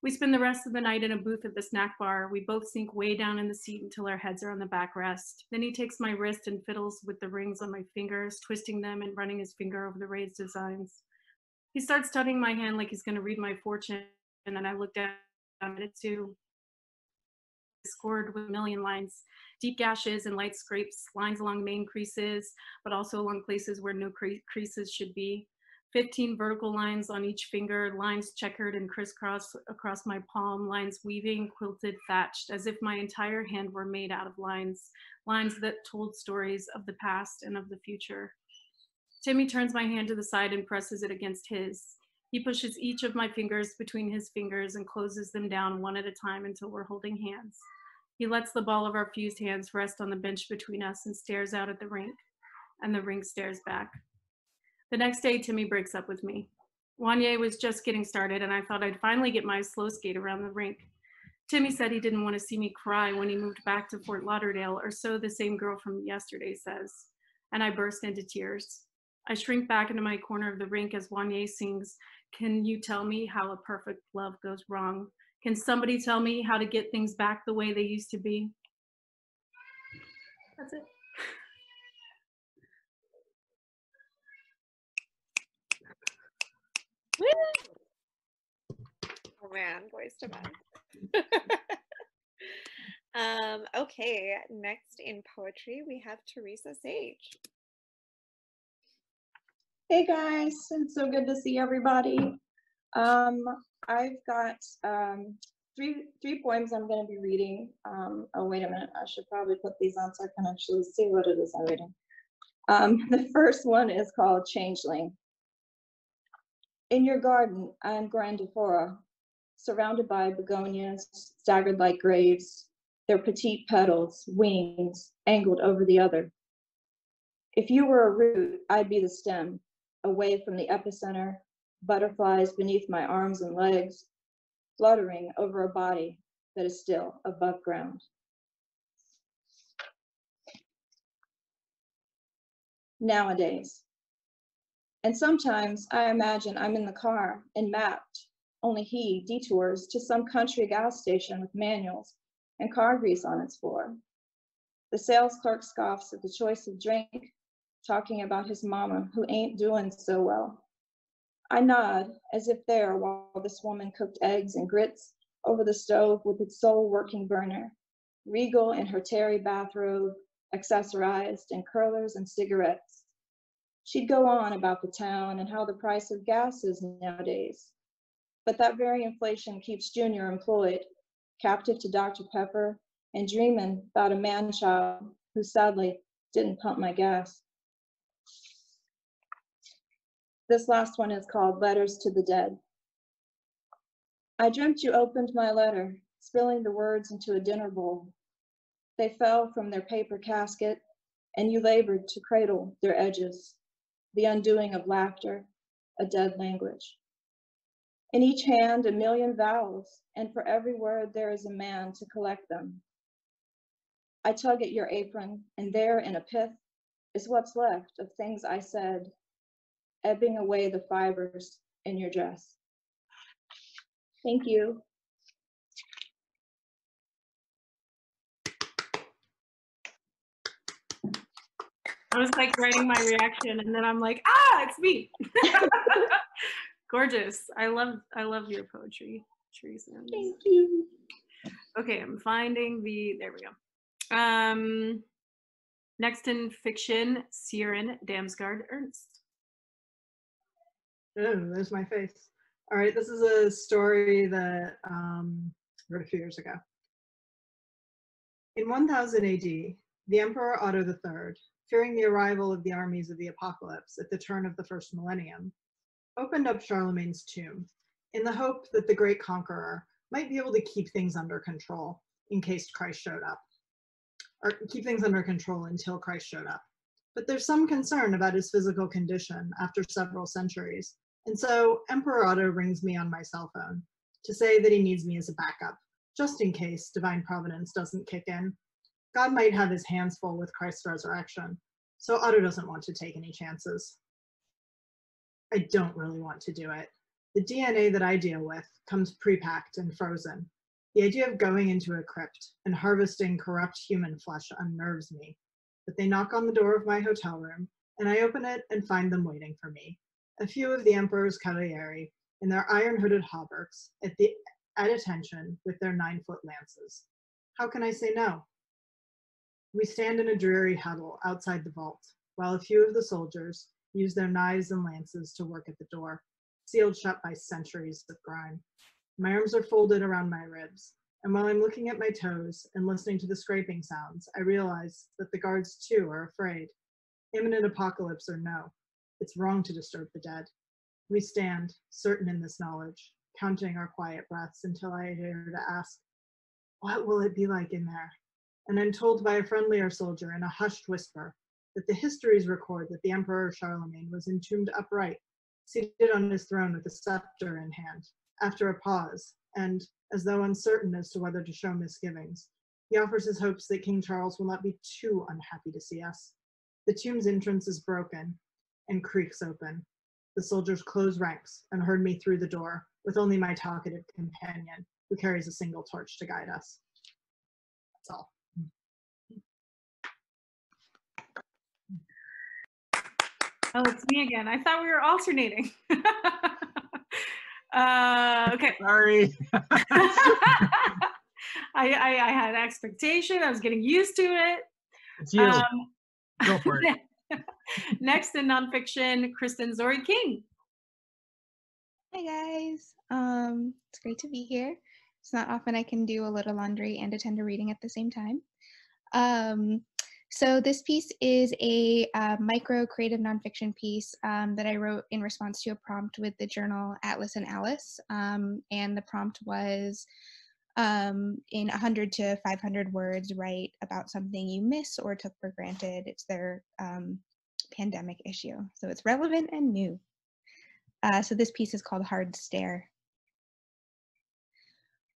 We spend the rest of the night in a booth at the snack bar. We both sink way down in the seat until our heads are on the backrest. Then he takes my wrist and fiddles with the rings on my fingers, twisting them and running his finger over the raised designs. He starts studying my hand like he's going to read my fortune, and then I look down at it too. Scored with a million lines, deep gashes and light scrapes, lines along main creases, but also along places where no creases should be. 15 vertical lines on each finger, lines checkered and crisscrossed across my palm, lines weaving, quilted, thatched, as if my entire hand were made out of lines, lines that told stories of the past and of the future. Timmy turns my hand to the side and presses it against his. He pushes each of my fingers between his fingers and closes them down one at a time until we're holding hands. He lets the ball of our fused hands rest on the bench between us and stares out at the rink, and the rink stares back. The next day, Timmy breaks up with me. Wanye was just getting started, and I thought I'd finally get my slow skate around the rink. Timmy said he didn't want to see me cry when he moved back to Fort Lauderdale, or so the same girl from yesterday says, and I burst into tears. I shrink back into my corner of the rink as Wanye sings, "Can you tell me how a perfect love goes wrong? Can somebody tell me how to get things back the way they used to be?" That's it. Oh man, Boys to Men. Okay, next in poetry we have Teresa Sage. Hey guys, it's so good to see everybody. I've got three poems I'm going to be reading. Oh, wait a minute. I should probably put these on so I can actually see what it is I'm reading. The first one is called Changeling. In your garden, I am grandiflora, surrounded by begonias, staggered like graves, their petite petals, wings, angled over the other. If you were a root, I'd be the stem, away from the epicenter, butterflies beneath my arms and legs, fluttering over a body that is still above ground. Nowadays. And sometimes I imagine I'm in the car and mapped, only he detours to some country gas station with manuals and car grease on its floor. The sales clerk scoffs at the choice of drink, talking about his mama who ain't doing so well. I nod as if there while this woman cooked eggs and grits over the stove with its sole working burner, regal in her terry bathrobe, accessorized in curlers and cigarettes. She'd go on about the town and how the price of gas is nowadays. But that very inflation keeps Junior employed, captive to Dr. Pepper and dreaming about a man-child who sadly didn't pump my gas. This last one is called Letters to the Dead. I dreamt you opened my letter, spilling the words into a dinner bowl. They fell from their paper casket, and you labored to cradle their edges, the undoing of laughter, a dead language. In each hand, a million vowels, and for every word there is a man to collect them. I tug at your apron, and there in a pith is what's left of things I said, ebbing away the fibers in your dress. Thank you. I was like writing my reaction and then I'm like, it's me. Gorgeous. I love your poetry, Teresa. Thank you. Okay, I'm finding there we go. Next in fiction, Siren Damsgaard Ernst. Oh, there's my face. All right, this is a story that I wrote a few years ago. In 1000 AD, the Emperor Otto III, fearing the arrival of the armies of the apocalypse at the turn of the first millennium, opened up Charlemagne's tomb in the hope that the great conqueror might be able to keep things under control in case Christ showed up, or keep things under control until Christ showed up. But there's some concern about his physical condition after several centuries, and so Emperor Otto rings me on my cell phone to say that he needs me as a backup, just in case divine providence doesn't kick in. God might have his hands full with Christ's resurrection, so Otto doesn't want to take any chances. I don't really want to do it. The DNA that I deal with comes pre-packed and frozen. The idea of going into a crypt and harvesting corrupt human flesh unnerves me. But they knock on the door of my hotel room, and I open it and find them waiting for me. A few of the Emperor's cavalieri in their iron-hooded hauberks at attention with their 9-foot lances. How can I say no? We stand in a dreary huddle outside the vault, while a few of the soldiers use their knives and lances to work at the door, sealed shut by centuries of grime. My arms are folded around my ribs, and while I'm looking at my toes and listening to the scraping sounds, I realize that the guards too are afraid. Imminent apocalypse or no, it's wrong to disturb the dead. We stand, certain in this knowledge, counting our quiet breaths until I dare to ask, what will it be like in there? And I'm told by a friendlier soldier in a hushed whisper that the histories record that the Emperor Charlemagne was entombed upright, seated on his throne with a scepter in hand. After a pause, and as though uncertain as to whether to show misgivings, he offers his hopes that King Charles will not be too unhappy to see us. The tomb's entrance is broken and creaks open. The soldiers close ranks and herd me through the door, with only my talkative companion, who carries a single torch to guide us. That's all. Oh, it's me again. I thought we were alternating. Okay. Sorry. I had expectation. I was getting used to it. It's you. Go for it. Next in nonfiction, Kristen Zori King. Hi guys. It's great to be here. It's not often I can do a little laundry and attend a reading at the same time. So this piece is a micro creative nonfiction piece that I wrote in response to a prompt with the journal Atlas and Alice. And the prompt was, in 100 to 500 words, write about something you miss or took for granted. It's their pandemic issue. So it's relevant and new. So this piece is called Hard Stare.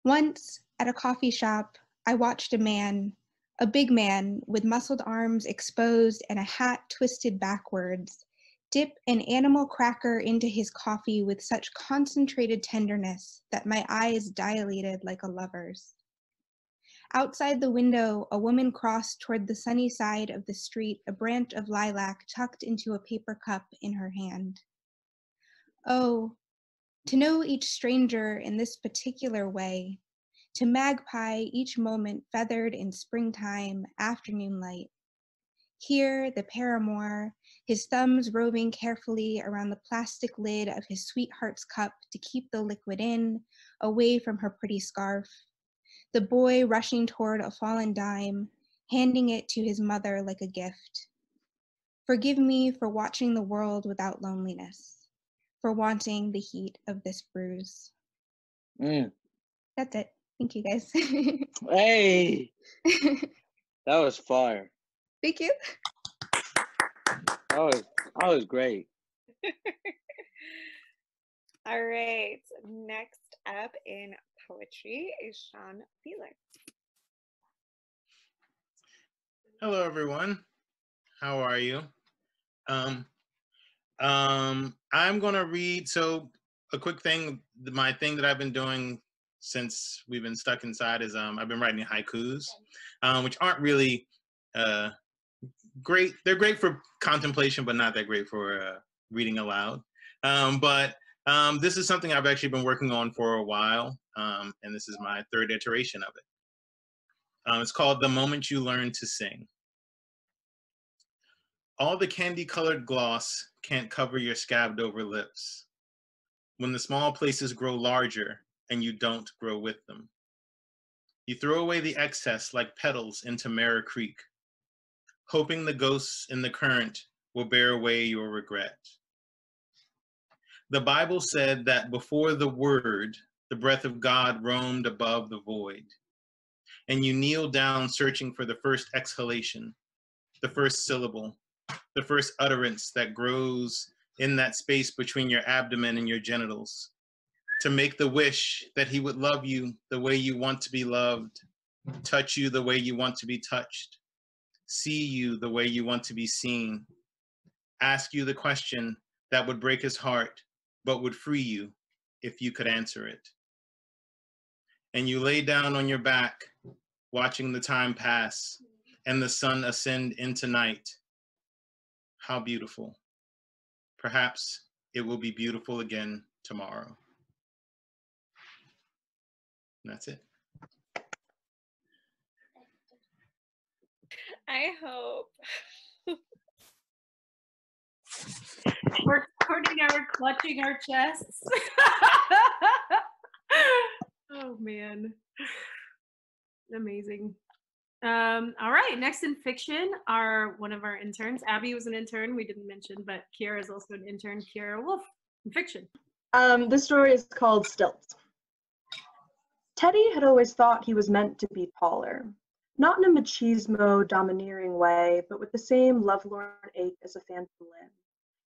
Once, at a coffee shop, I watched a big man with muscled arms exposed and a hat twisted backwards, dip an animal cracker into his coffee with such concentrated tenderness that my eyes dilated like a lover's. Outside the window, a woman crossed toward the sunny side of the street, a branch of lilac tucked into a paper cup in her hand. Oh, to know each stranger in this particular way, to magpie each moment feathered in springtime afternoon light. Here, the paramour, his thumbs roving carefully around the plastic lid of his sweetheart's cup to keep the liquid in, away from her pretty scarf. The boy rushing toward a fallen dime, handing it to his mother like a gift. Forgive me for watching the world without loneliness, for wanting the heat of this bruise. That's it. Thank you, guys. Hey, that was fire. Thank you. That was great. All right. Next up in poetry is Sean Felix. Hello, everyone. How are you? I'm gonna read. So a quick thing. My thing that I've been doing since we've been stuck inside is I've been writing haikus, which aren't really great. They're great for contemplation, but not that great for reading aloud. But this is something I've actually been working on for a while, and this is my third iteration of it. It's called The Moment You Learn to Sing. All the candy-colored gloss can't cover your scabbed over lips. When the small places grow larger and you don't grow with them. You throw away the excess like petals into Mara Creek, hoping the ghosts in the current will bear away your regret. The Bible said that before the word, the breath of God roamed above the void. And you kneel down searching for the first exhalation, the first syllable, the first utterance that grows in that space between your abdomen and your genitals, to make the wish that he would love you the way you want to be loved, touch you the way you want to be touched, see you the way you want to be seen, ask you the question that would break his heart, but would free you if you could answer it. And you lay down on your back, watching the time pass and the sun ascend into night. How beautiful. Perhaps it will be beautiful again tomorrow. And that's it. I hope. We're recording and we're clutching our chests. Oh man. Amazing. All right, next in fiction are one of our interns. Abby was an intern, we didn't mention, but Kiara is also an intern. Kiara Wolf in fiction. This story is called Stilts. Teddy had always thought he was meant to be taller, not in a machismo, domineering way, but with the same lovelorn ache as a phantom limb.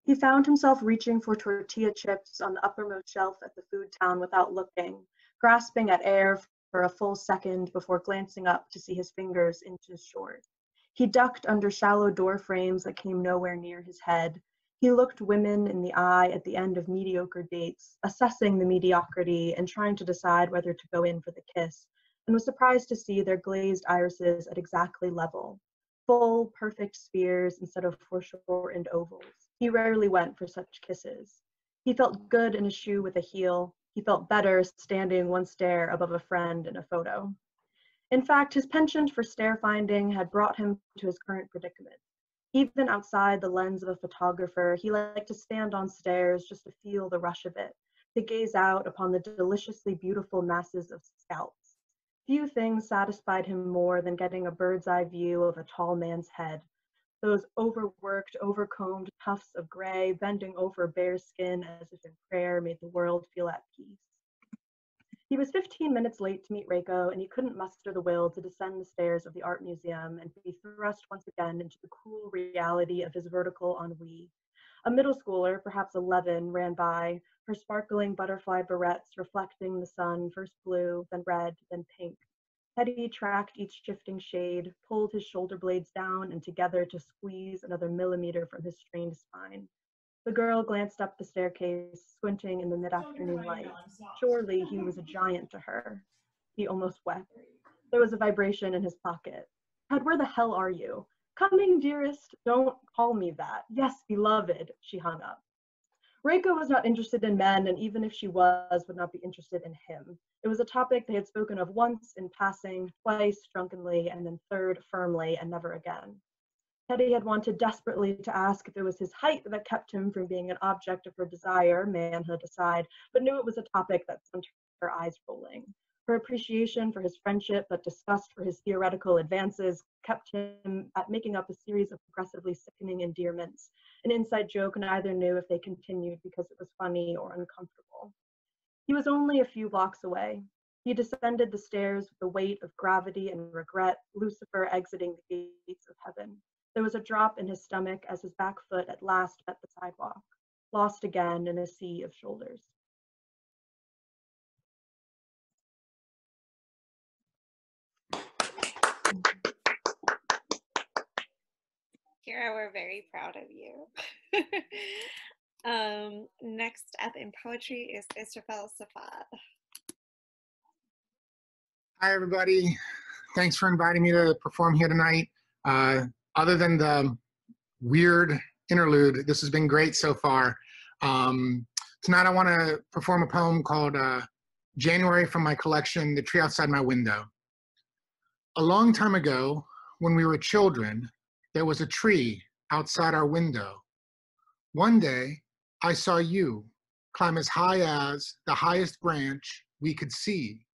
He found himself reaching for tortilla chips on the uppermost shelf at the food town without looking, grasping at air for a full second before glancing up to see his fingers inches short. He ducked under shallow door frames that came nowhere near his head. He looked women in the eye at the end of mediocre dates, assessing the mediocrity and trying to decide whether to go in for the kiss, and was surprised to see their glazed irises at exactly level, full, perfect spheres instead of foreshortened ovals. He rarely went for such kisses. He felt good in a shoe with a heel, He felt better standing one stair above a friend in a photo. In fact, his penchant for stair finding had brought him to his current predicament. Even outside the lens of a photographer, he liked to stand on stairs just to feel the rush of it, to gaze out upon the deliciously beautiful masses of scalps. Few things satisfied him more than getting a bird's eye view of a tall man's head, those overworked, overcombed tufts of gray bending over bare skin as if in prayer made the world feel at peace. He was 15 minutes late to meet Reiko, and he couldn't muster the will to descend the stairs of the art museum and be thrust once again into the cruel reality of his vertical ennui. A middle schooler, perhaps 11, ran by, her sparkling butterfly barrettes reflecting the sun, first blue, then red, then pink. Teddy tracked each shifting shade, pulled his shoulder blades down and together to squeeze another millimeter from his strained spine. The girl glanced up the staircase, squinting in the mid-afternoon light. Surely he was a giant to her. He almost wept. There was a vibration in his pocket. Ted, where the hell are you? Coming, dearest. Don't call me that. Yes, beloved. She hung up. Reiko was not interested in men, and even if she was, would not be interested in him. It was a topic they had spoken of once in passing, twice drunkenly, and then third firmly, and never again. Teddy had wanted desperately to ask if it was his height that kept him from being an object of her desire, manhood aside, but knew it was a topic that sent her eyes rolling. Her appreciation for his friendship, but disgust for his theoretical advances, kept him at making up a series of progressively sickening endearments, an inside joke neither knew if they continued because it was funny or uncomfortable. He was only a few blocks away. He descended the stairs with the weight of gravity and regret, Lucifer exiting the gates of heaven. There was a drop in his stomach as his back foot at last met the sidewalk, lost again in a sea of shoulders. Kira, we're very proud of you. Next up in poetry is Israfel Safad. Hi, everybody. Thanks for inviting me to perform here tonight. Other than the weird interlude, this has been great so far. Tonight I want to perform a poem called January from my collection, The Tree Outside My Window. A long time ago, when we were children, there was a tree outside our window. One day, I saw you climb as high as the highest branch we could see.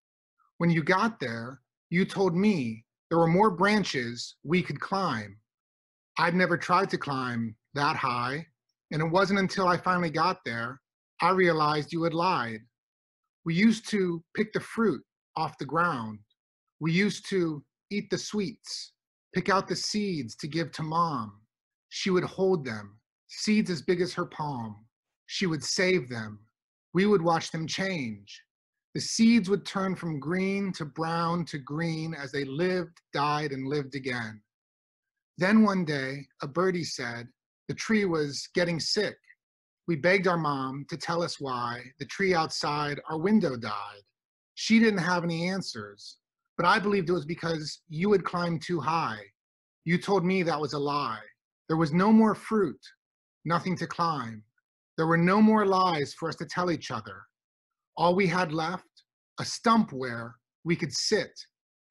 When you got there, you told me there were more branches we could climb. I'd never tried to climb that high, and it wasn't until I finally got there I realized you had lied. We used to pick the fruit off the ground. We used to eat the sweets, pick out the seeds to give to Mom. She would hold them, seeds as big as her palm. She would save them. We would watch them change. The seeds would turn from green to brown to green as they lived, died, and lived again. Then one day, a birdie said the tree was getting sick. We begged our mom to tell us why the tree outside our window died. She didn't have any answers, but I believed it was because you had climbed too high. You told me that was a lie. There was no more fruit, nothing to climb. There were no more lies for us to tell each other. All we had left, a stump where we could sit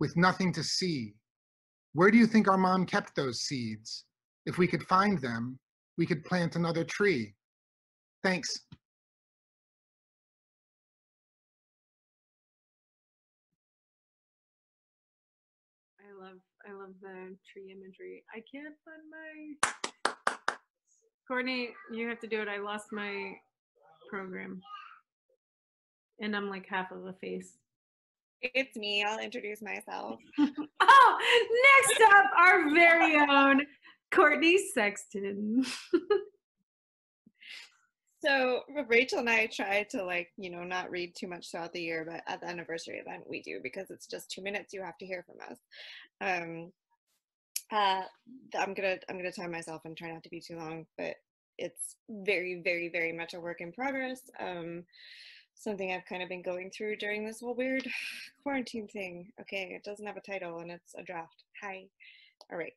with nothing to see. Where do you think our mom kept those seeds? If we could find them, we could plant another tree. Thanks. I love the tree imagery. I can't find my Courtney, you have to do it. I lost my program. And I'm like half of a face. It's me. I'll introduce myself. Oh, next up, our very own Courtney Sexton. So Rachel and I try to not read too much throughout the year, but at the anniversary event we do because it's just 2 minutes you have to hear from us. I'm gonna time myself and try not to be too long, but it's very, very, very much a work in progress. Something I've kind of been going through during this whole weird quarantine thing. Okay, it doesn't have a title and it's a draft. Hi. All right.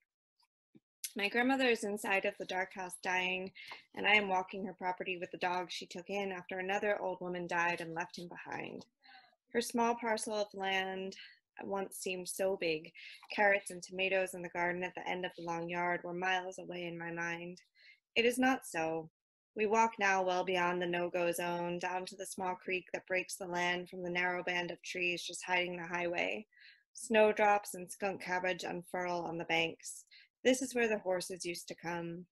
My grandmother is inside of the dark house dying, and I am walking her property with the dog she took in after another old woman died and left him behind. Her small parcel of land once seemed so big. Carrots and tomatoes in the garden at the end of the long yard were miles away in my mind. It is not so. We walk now well beyond the no-go zone, down to the small creek that breaks the land from the narrow band of trees just hiding the highway. Snowdrops and skunk cabbage unfurl on the banks. This is where the horses used to come.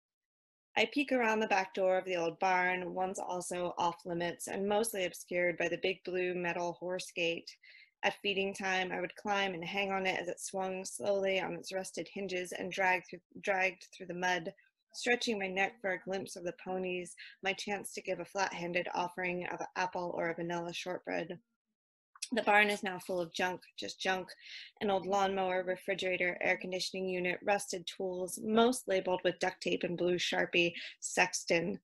I peek around the back door of the old barn, once also off limits and mostly obscured by the big blue metal horse gate. At feeding time, I would climb and hang on it as it swung slowly on its rusted hinges and dragged through the mud, stretching my neck for a glimpse of the ponies, my chance to give a flat-handed offering of an apple or a vanilla shortbread. The barn is now full of junk, just junk, an old lawnmower, refrigerator, air conditioning unit, rusted tools, most labeled with duct tape and blue Sharpie, Sexton.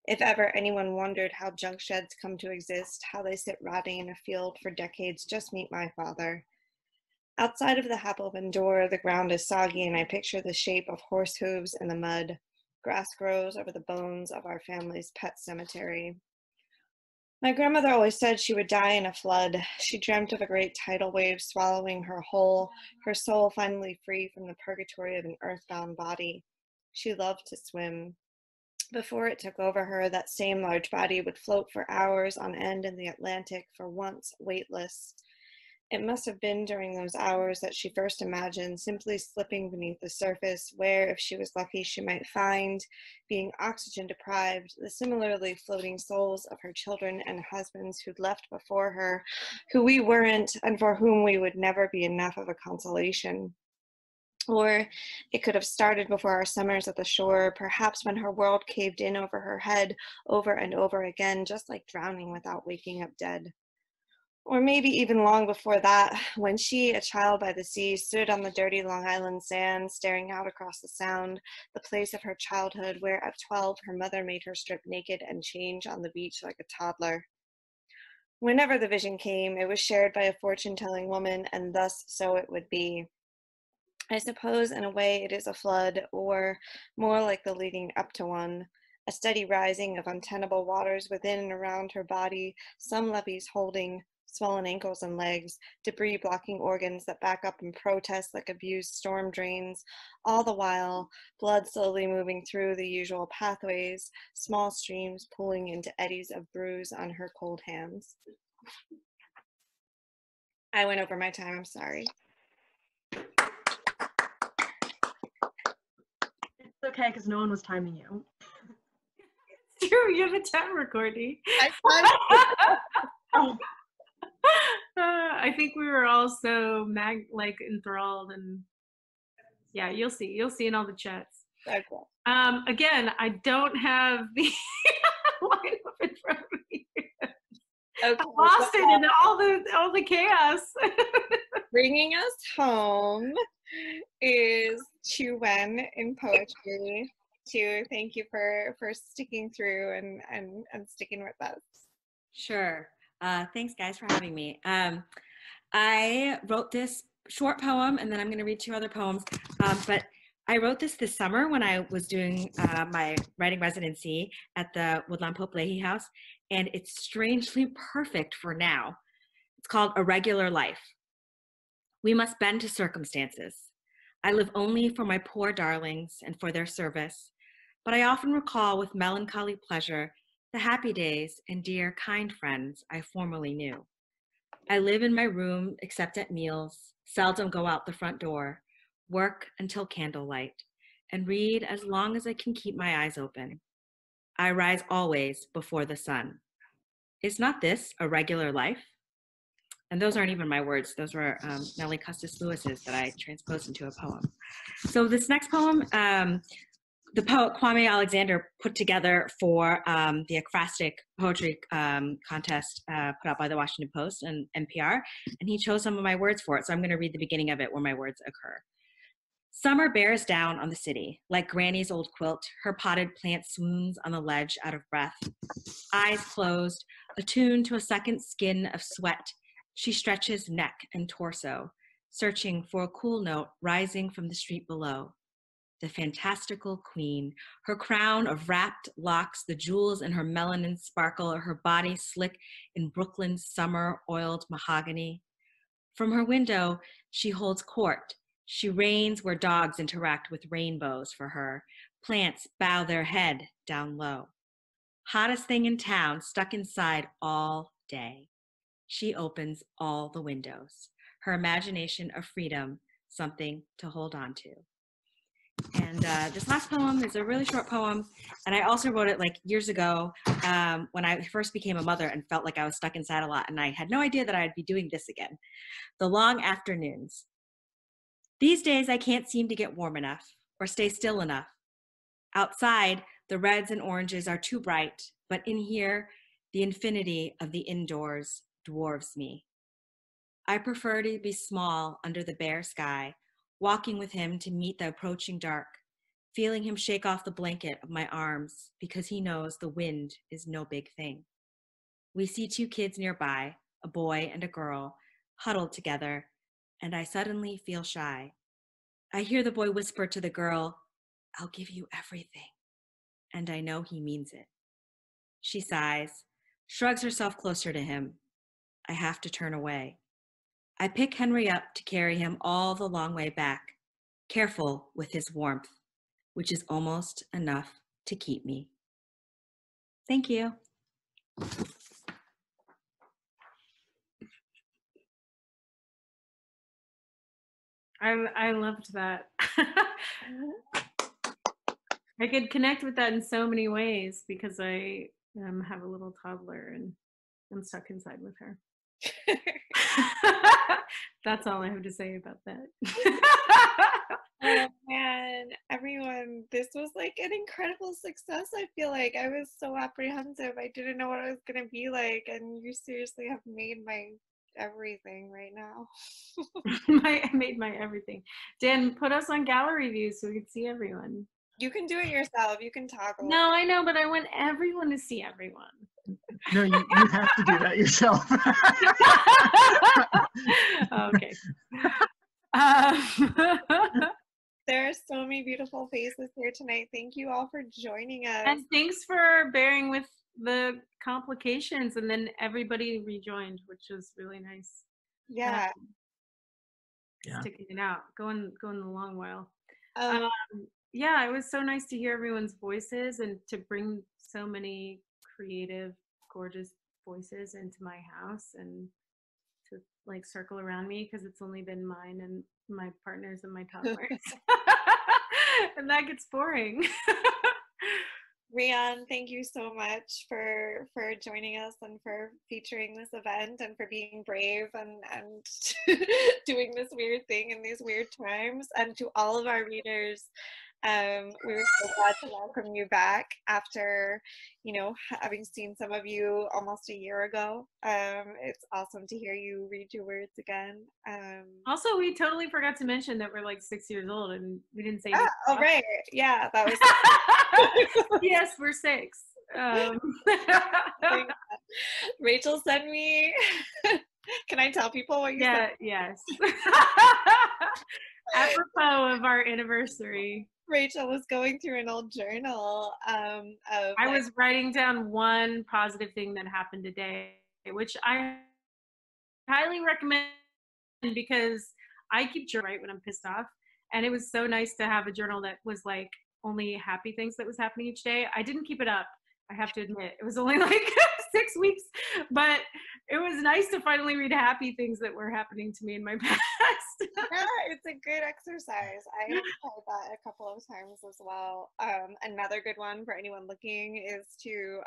If ever anyone wondered how junk sheds come to exist, how they sit rotting in a field for decades, just meet my father. Outside of the half-open door, the ground is soggy and I picture the shape of horse hooves in the mud. Grass grows over the bones of our family's pet cemetery. My grandmother always said she would die in a flood. She dreamt of a great tidal wave swallowing her whole, her soul finally free from the purgatory of an earthbound body. She loved to swim. Before it took over her, that same large body would float for hours on end in the Atlantic, for once weightless. It must have been during those hours that she first imagined simply slipping beneath the surface, where, if she was lucky, she might find, being oxygen deprived, the similarly floating souls of her children and husbands who'd left before her, who we weren't, and for whom we would never be enough of a consolation. Or it could have started before our summers at the shore, perhaps when her world caved in over her head over and over again, just like drowning without waking up dead. Or maybe even long before that, when she, a child by the sea, stood on the dirty Long Island sand, staring out across the Sound, the place of her childhood where at 12 her mother made her strip naked and change on the beach like a toddler. Whenever the vision came, it was shared by a fortune-telling woman, and thus so it would be. I suppose in a way it is a flood, or more like the leading up to one, a steady rising of untenable waters within and around her body, some levees holding, swollen ankles and legs, debris blocking organs that back up and protest like abused storm drains, all the while blood slowly moving through the usual pathways, small streams pooling into eddies of bruise on her cold hands. I went over my time, I'm sorry. It's okay, because no one was timing you. It's true, you have a timer, Courtney. I think we were all so enthralled, and yeah, you'll see in all the chats. Okay. Again, I don't have the lineup in front of me. Okay, I lost it in all the chaos. Bringing us home is Chu Wen in poetry. Chu, thank you for sticking through and sticking with us. Sure. Thanks, guys, for having me. I wrote this short poem, and then I'm going to read 2 other poems. But I wrote this summer when I was doing my writing residency at the Woodlawn Pope Leahy House, and it's strangely perfect for now. It's called A Regular Life. We must bend to circumstances. I live only for my poor darlings and for their service, but I often recall with melancholy pleasure the happy days and dear, kind friends I formerly knew. I live in my room except at meals, seldom go out the front door, work until candlelight, and read as long as I can keep my eyes open. I rise always before the sun. Is not this a regular life? And those aren't even my words. Those were Nellie Custis Lewis's that I transposed into a poem. So this next poem, the poet Kwame Alexander put together for the Ekphrastic Poetry Contest put out by the Washington Post and NPR, and he chose some of my words for it. So I'm going to read the beginning of it where my words occur. Summer bears down on the city. Like Granny's old quilt, her potted plant swoons on the ledge out of breath. Eyes closed, attuned to a second skin of sweat, she stretches neck and torso, searching for a cool note rising from the street below. the fantastical queen. Her crown of wrapped locks, the jewels in her melanin sparkle, her body slick in Brooklyn's summer oiled mahogany. From her window, she holds court. She reigns where dogs interact with rainbows for her. Plants bow their head down low. Hottest thing in town, stuck inside all day. She opens all the windows. Her imagination of freedom, something to hold on to. And this last poem is a really short poem, and I also wrote it like years ago when I first became a mother and felt like I was stuck inside a lot, and I had no idea that I'd be doing this again. The long afternoons. These days I can't seem to get warm enough or stay still enough. Outside, the reds and oranges are too bright, but in here, the infinity of the indoors dwarfs me. I prefer to be small under the bare sky, walking with him to meet the approaching dark, feeling him shake off the blanket of my arms because he knows the wind is no big thing. We see two kids nearby, a boy and a girl, huddled together, and I suddenly feel shy. I hear the boy whisper to the girl, "I'll give you everything," and I know he means it. She sighs, shrugs herself closer to him. I have to turn away. I pick Henry up to carry him all the long way back, careful with his warmth, which is almost enough to keep me. Thank you. I loved that. I could connect with that in so many ways because I have a little toddler and I'm stuck inside with her. That's all I have to say about that. Oh man, everyone, this was like an incredible success. I feel like I was so apprehensive. I didn't know what it was going to be like, and you seriously have made my everything right now. I made my everything. Dan, put us on gallery views so we can see everyone. You can do it yourself. You can talk. No, I know, but I want everyone to see everyone. No, you have to do that yourself. Okay. There are so many beautiful faces here tonight. Thank you all for joining us. And thanks for bearing with the complications, and then everybody rejoined, which was really nice. Yeah. Sticking it out, going the long while. Yeah, it was so nice to hear everyone's voices and to bring so many creative, gorgeous voices into my house and to like circle around me, because it's only been mine and my partners and my toddlers. And that gets boring. Rian, thank you so much for joining us and for featuring this event and for being brave and doing this weird thing in these weird times. And to all of our readers, we were so glad to welcome you back after, having seen some of you almost a year ago. It's awesome to hear you read your words again. Also, we totally forgot to mention that we're like 6 years old, and we didn't say. Oh, right. Yeah, that was. Yes, we're 6. Rachel sent me. Can I tell people what you said? Yes. Apropos of our anniversary, Rachel was going through an old journal I was writing down one positive thing that happened today, which I highly recommend because I keep journal right when I'm pissed off, and it was so nice to have a journal that was like only happy things that was happening each day. I didn't keep it up, I have to admit. It was only like 6 weeks, but it was nice to finally read happy things that were happening to me in my past. Yeah, it's a good exercise. I have tried that a couple of times as well. Another good one for anyone looking is to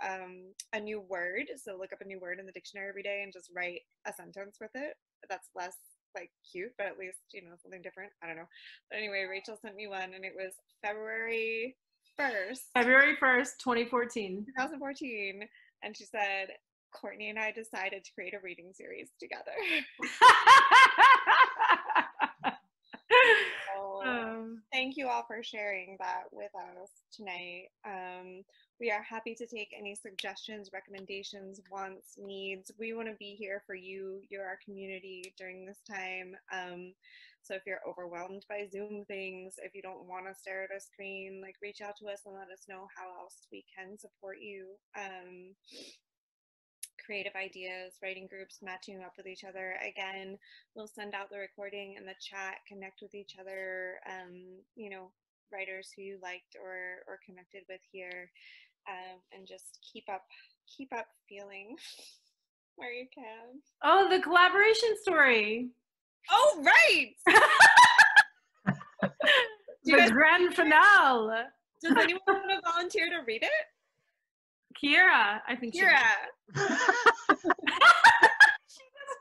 a new word. So look up a new word in the dictionary every day and just write a sentence with it. That's less like cute, but at least, something different. I don't know. But anyway, Rachel sent me one and it was February 1st, 2014. And she said, Courtney and I decided to create a reading series together. Thank you all all for sharing that with us tonight. We are happy to take any suggestions, recommendations, wants, needs. We want to be here for you. You're our community during this time. So if you're overwhelmed by Zoom things, if you don't want to stare at a screen, like reach out to us and let us know how else we can support you. Creative ideas, writing groups, matching up with each other. Again, we'll send out the recording in the chat, connect with each other, you know, writers who you liked or connected with here, and just keep up feeling where you can. Oh, the collaboration story. Oh, right. The grand finale. Does anyone want to volunteer to read it? Kiera, I think. Kiera. She doesn't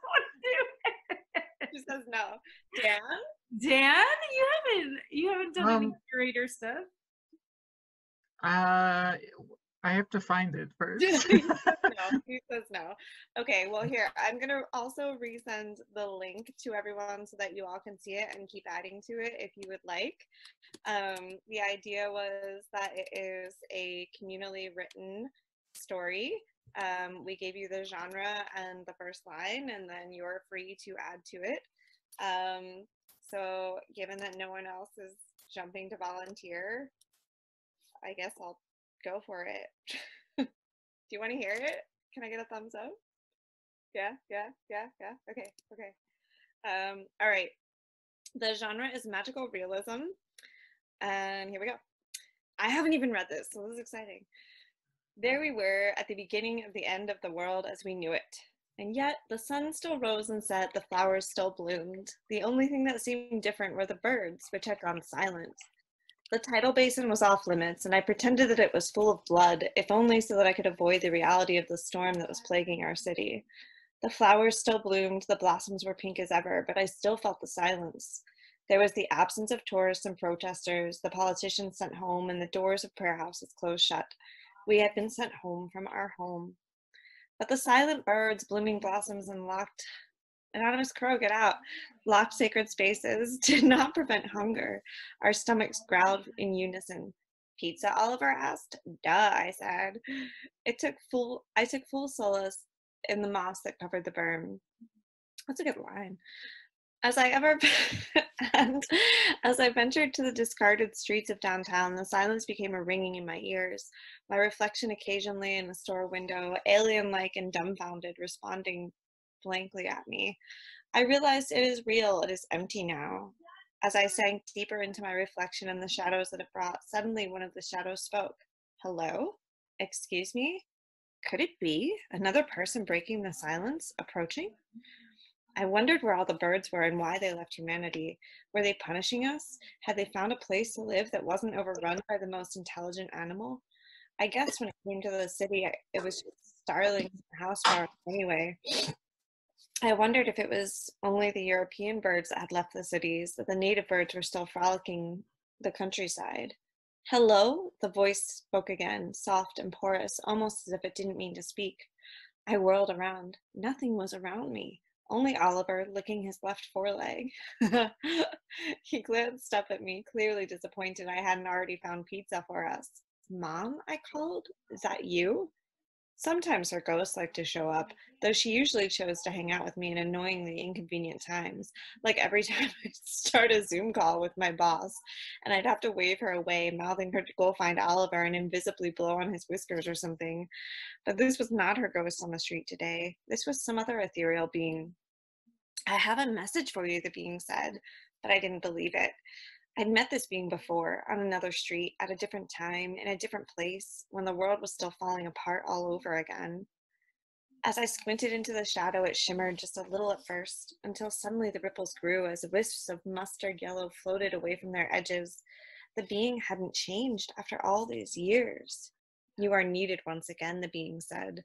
want to do it. She says no. Dan? Dan, you haven't done any curator stuff. I have to find it first. He says no. Okay, well here, I'm gonna also resend the link to everyone so that you all can see it and keep adding to it if you would like. The idea was that it is a communally written story. We gave you the genre and the first line, and then you're free to add to it. So given that no one else is jumping to volunteer, I guess I'll go for it. Do you want to hear it? Can I get a thumbs up? Yeah. Okay. All right. The genre is magical realism. And here we go. I haven't even read this, so this is exciting. There we were at the beginning of the end of the world as we knew it. And yet the sun still rose and set, the flowers still bloomed. The only thing that seemed different were the birds, which had gone silent. The tidal basin was off limits, and I pretended that it was full of blood, if only so that I could avoid the reality of the storm that was plaguing our city. The flowers still bloomed, the blossoms were pink as ever, but I still felt the silence. There was the absence of tourists and protesters, the politicians sent home, and the doors of prayer houses closed shut. We had been sent home from our home. But the silent birds, blooming blossoms, and locked anonymous crow, get out. Locked sacred spaces did not prevent hunger. Our stomachs growled in unison. Pizza, Oliver asked. Duh, I said. I took full solace in the moss that covered the berm. That's a good line. As I ventured to the discarded streets of downtown, the silence became a ringing in my ears. My reflection occasionally in a store window, alien-like and dumbfounded, responding blankly at me. I realized it is real, it is empty now. As I sank deeper into my reflection and the shadows that it brought, suddenly one of the shadows spoke. Hello? Excuse me? Could it be another person breaking the silence, approaching? I wondered where all the birds were and why they left humanity. Were they punishing us? Had they found a place to live that wasn't overrun by the most intelligent animal? I guess when it came to the city, it was just starlings and house fowls anyway. I wondered if it was only the European birds that had left the cities, that the native birds were still frolicking the countryside. Hello? The voice spoke again, soft and porous, almost as if it didn't mean to speak. I whirled around. Nothing was around me. Only Oliver, licking his left foreleg. He glanced up at me, clearly disappointed I hadn't already found pizza for us. Mom, I called. Is that you? Sometimes her ghosts like to show up, though she usually chose to hang out with me in annoyingly inconvenient times, like every time I'd start a Zoom call with my boss, and I'd have to wave her away, mouthing her to go find Oliver and invisibly blow on his whiskers or something. But this was not her ghost on the street today. This was some other ethereal being. I have a message for you, the being said, but I didn't believe it. I'd met this being before, on another street, at a different time, in a different place, when the world was still falling apart all over again. As I squinted into the shadow, it shimmered just a little at first, until suddenly the ripples grew as wisps of mustard yellow floated away from their edges. The being hadn't changed after all these years. You are needed once again, the being said.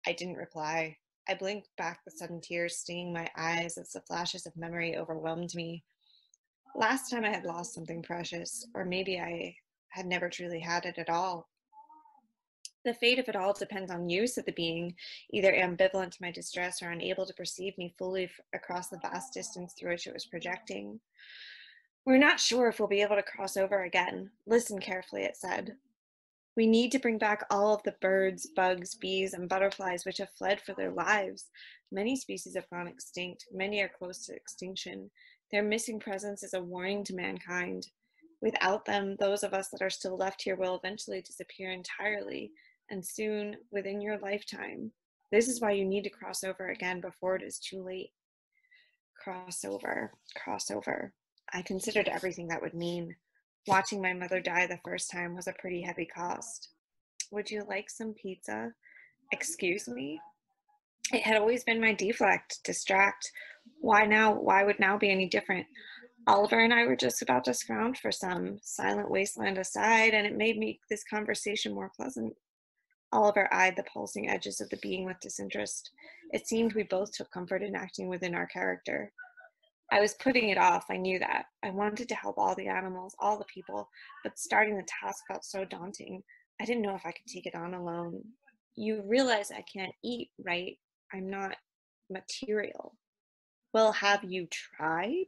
I didn't reply. I blinked back the sudden tears stinging my eyes as the flashes of memory overwhelmed me. Last time I had lost something precious, or maybe I had never truly had it at all. The fate of it all depends on you, said the being, either ambivalent to my distress or unable to perceive me fully across the vast distance through which it was projecting. We're not sure if we'll be able to cross over again. Listen carefully, it said. We need to bring back all of the birds, bugs, bees, and butterflies which have fled for their lives. Many species have gone extinct. Many are close to extinction. Their missing presence is a warning to mankind. Without them, those of us that are still left here will eventually disappear entirely, and soon, within your lifetime. This is why you need to cross over again before it is too late. Cross over, cross over. I considered everything that would mean. Watching my mother die the first time was a pretty heavy cost. Would you like some pizza? Excuse me? It had always been my deflect, distract. Why now? Why would now be any different? Oliver and I were just about to scrounge for some, silent wasteland aside, and it made this conversation more pleasant. Oliver eyed the pulsing edges of the being with disinterest. It seemed we both took comfort in acting within our character. I was putting it off, I knew that. I wanted to help all the animals, all the people, but starting the task felt so daunting. I didn't know if I could take it on alone. You realize I can't eat, right? I'm not material. Well, have you tried?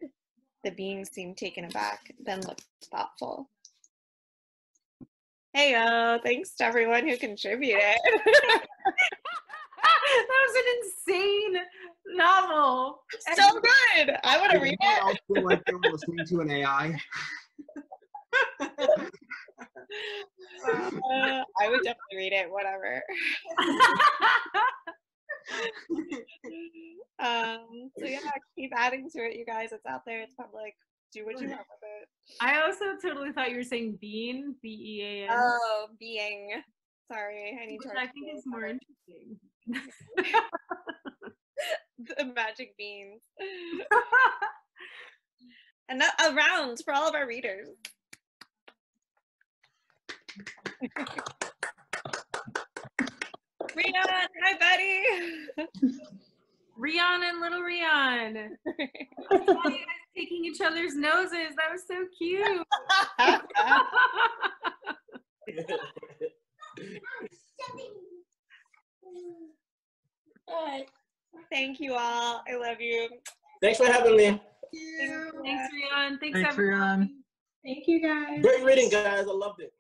The being seemed taken aback, then looked thoughtful. Hey, thanks to everyone who contributed. That was an insane novel. So good. I want to read it. I feel like they were listening to an AI. I would definitely read it, whatever. So yeah, keep adding to it, you guys. It's out there. It's public. Do what you want with it. I also totally thought you were saying bean, B-E-A-N. Oh, being. Sorry, I need to. Which I think is more interesting. The magic beans. And a round for all of our readers. Rian, hi buddy. Rian and little Rian. I saw you guys taking each other's noses. That was so cute. Thank you all. I love you. Thanks for having me. Thanks, Rian. Thanks, Rian. Thank you, guys. Great reading, guys. I loved it.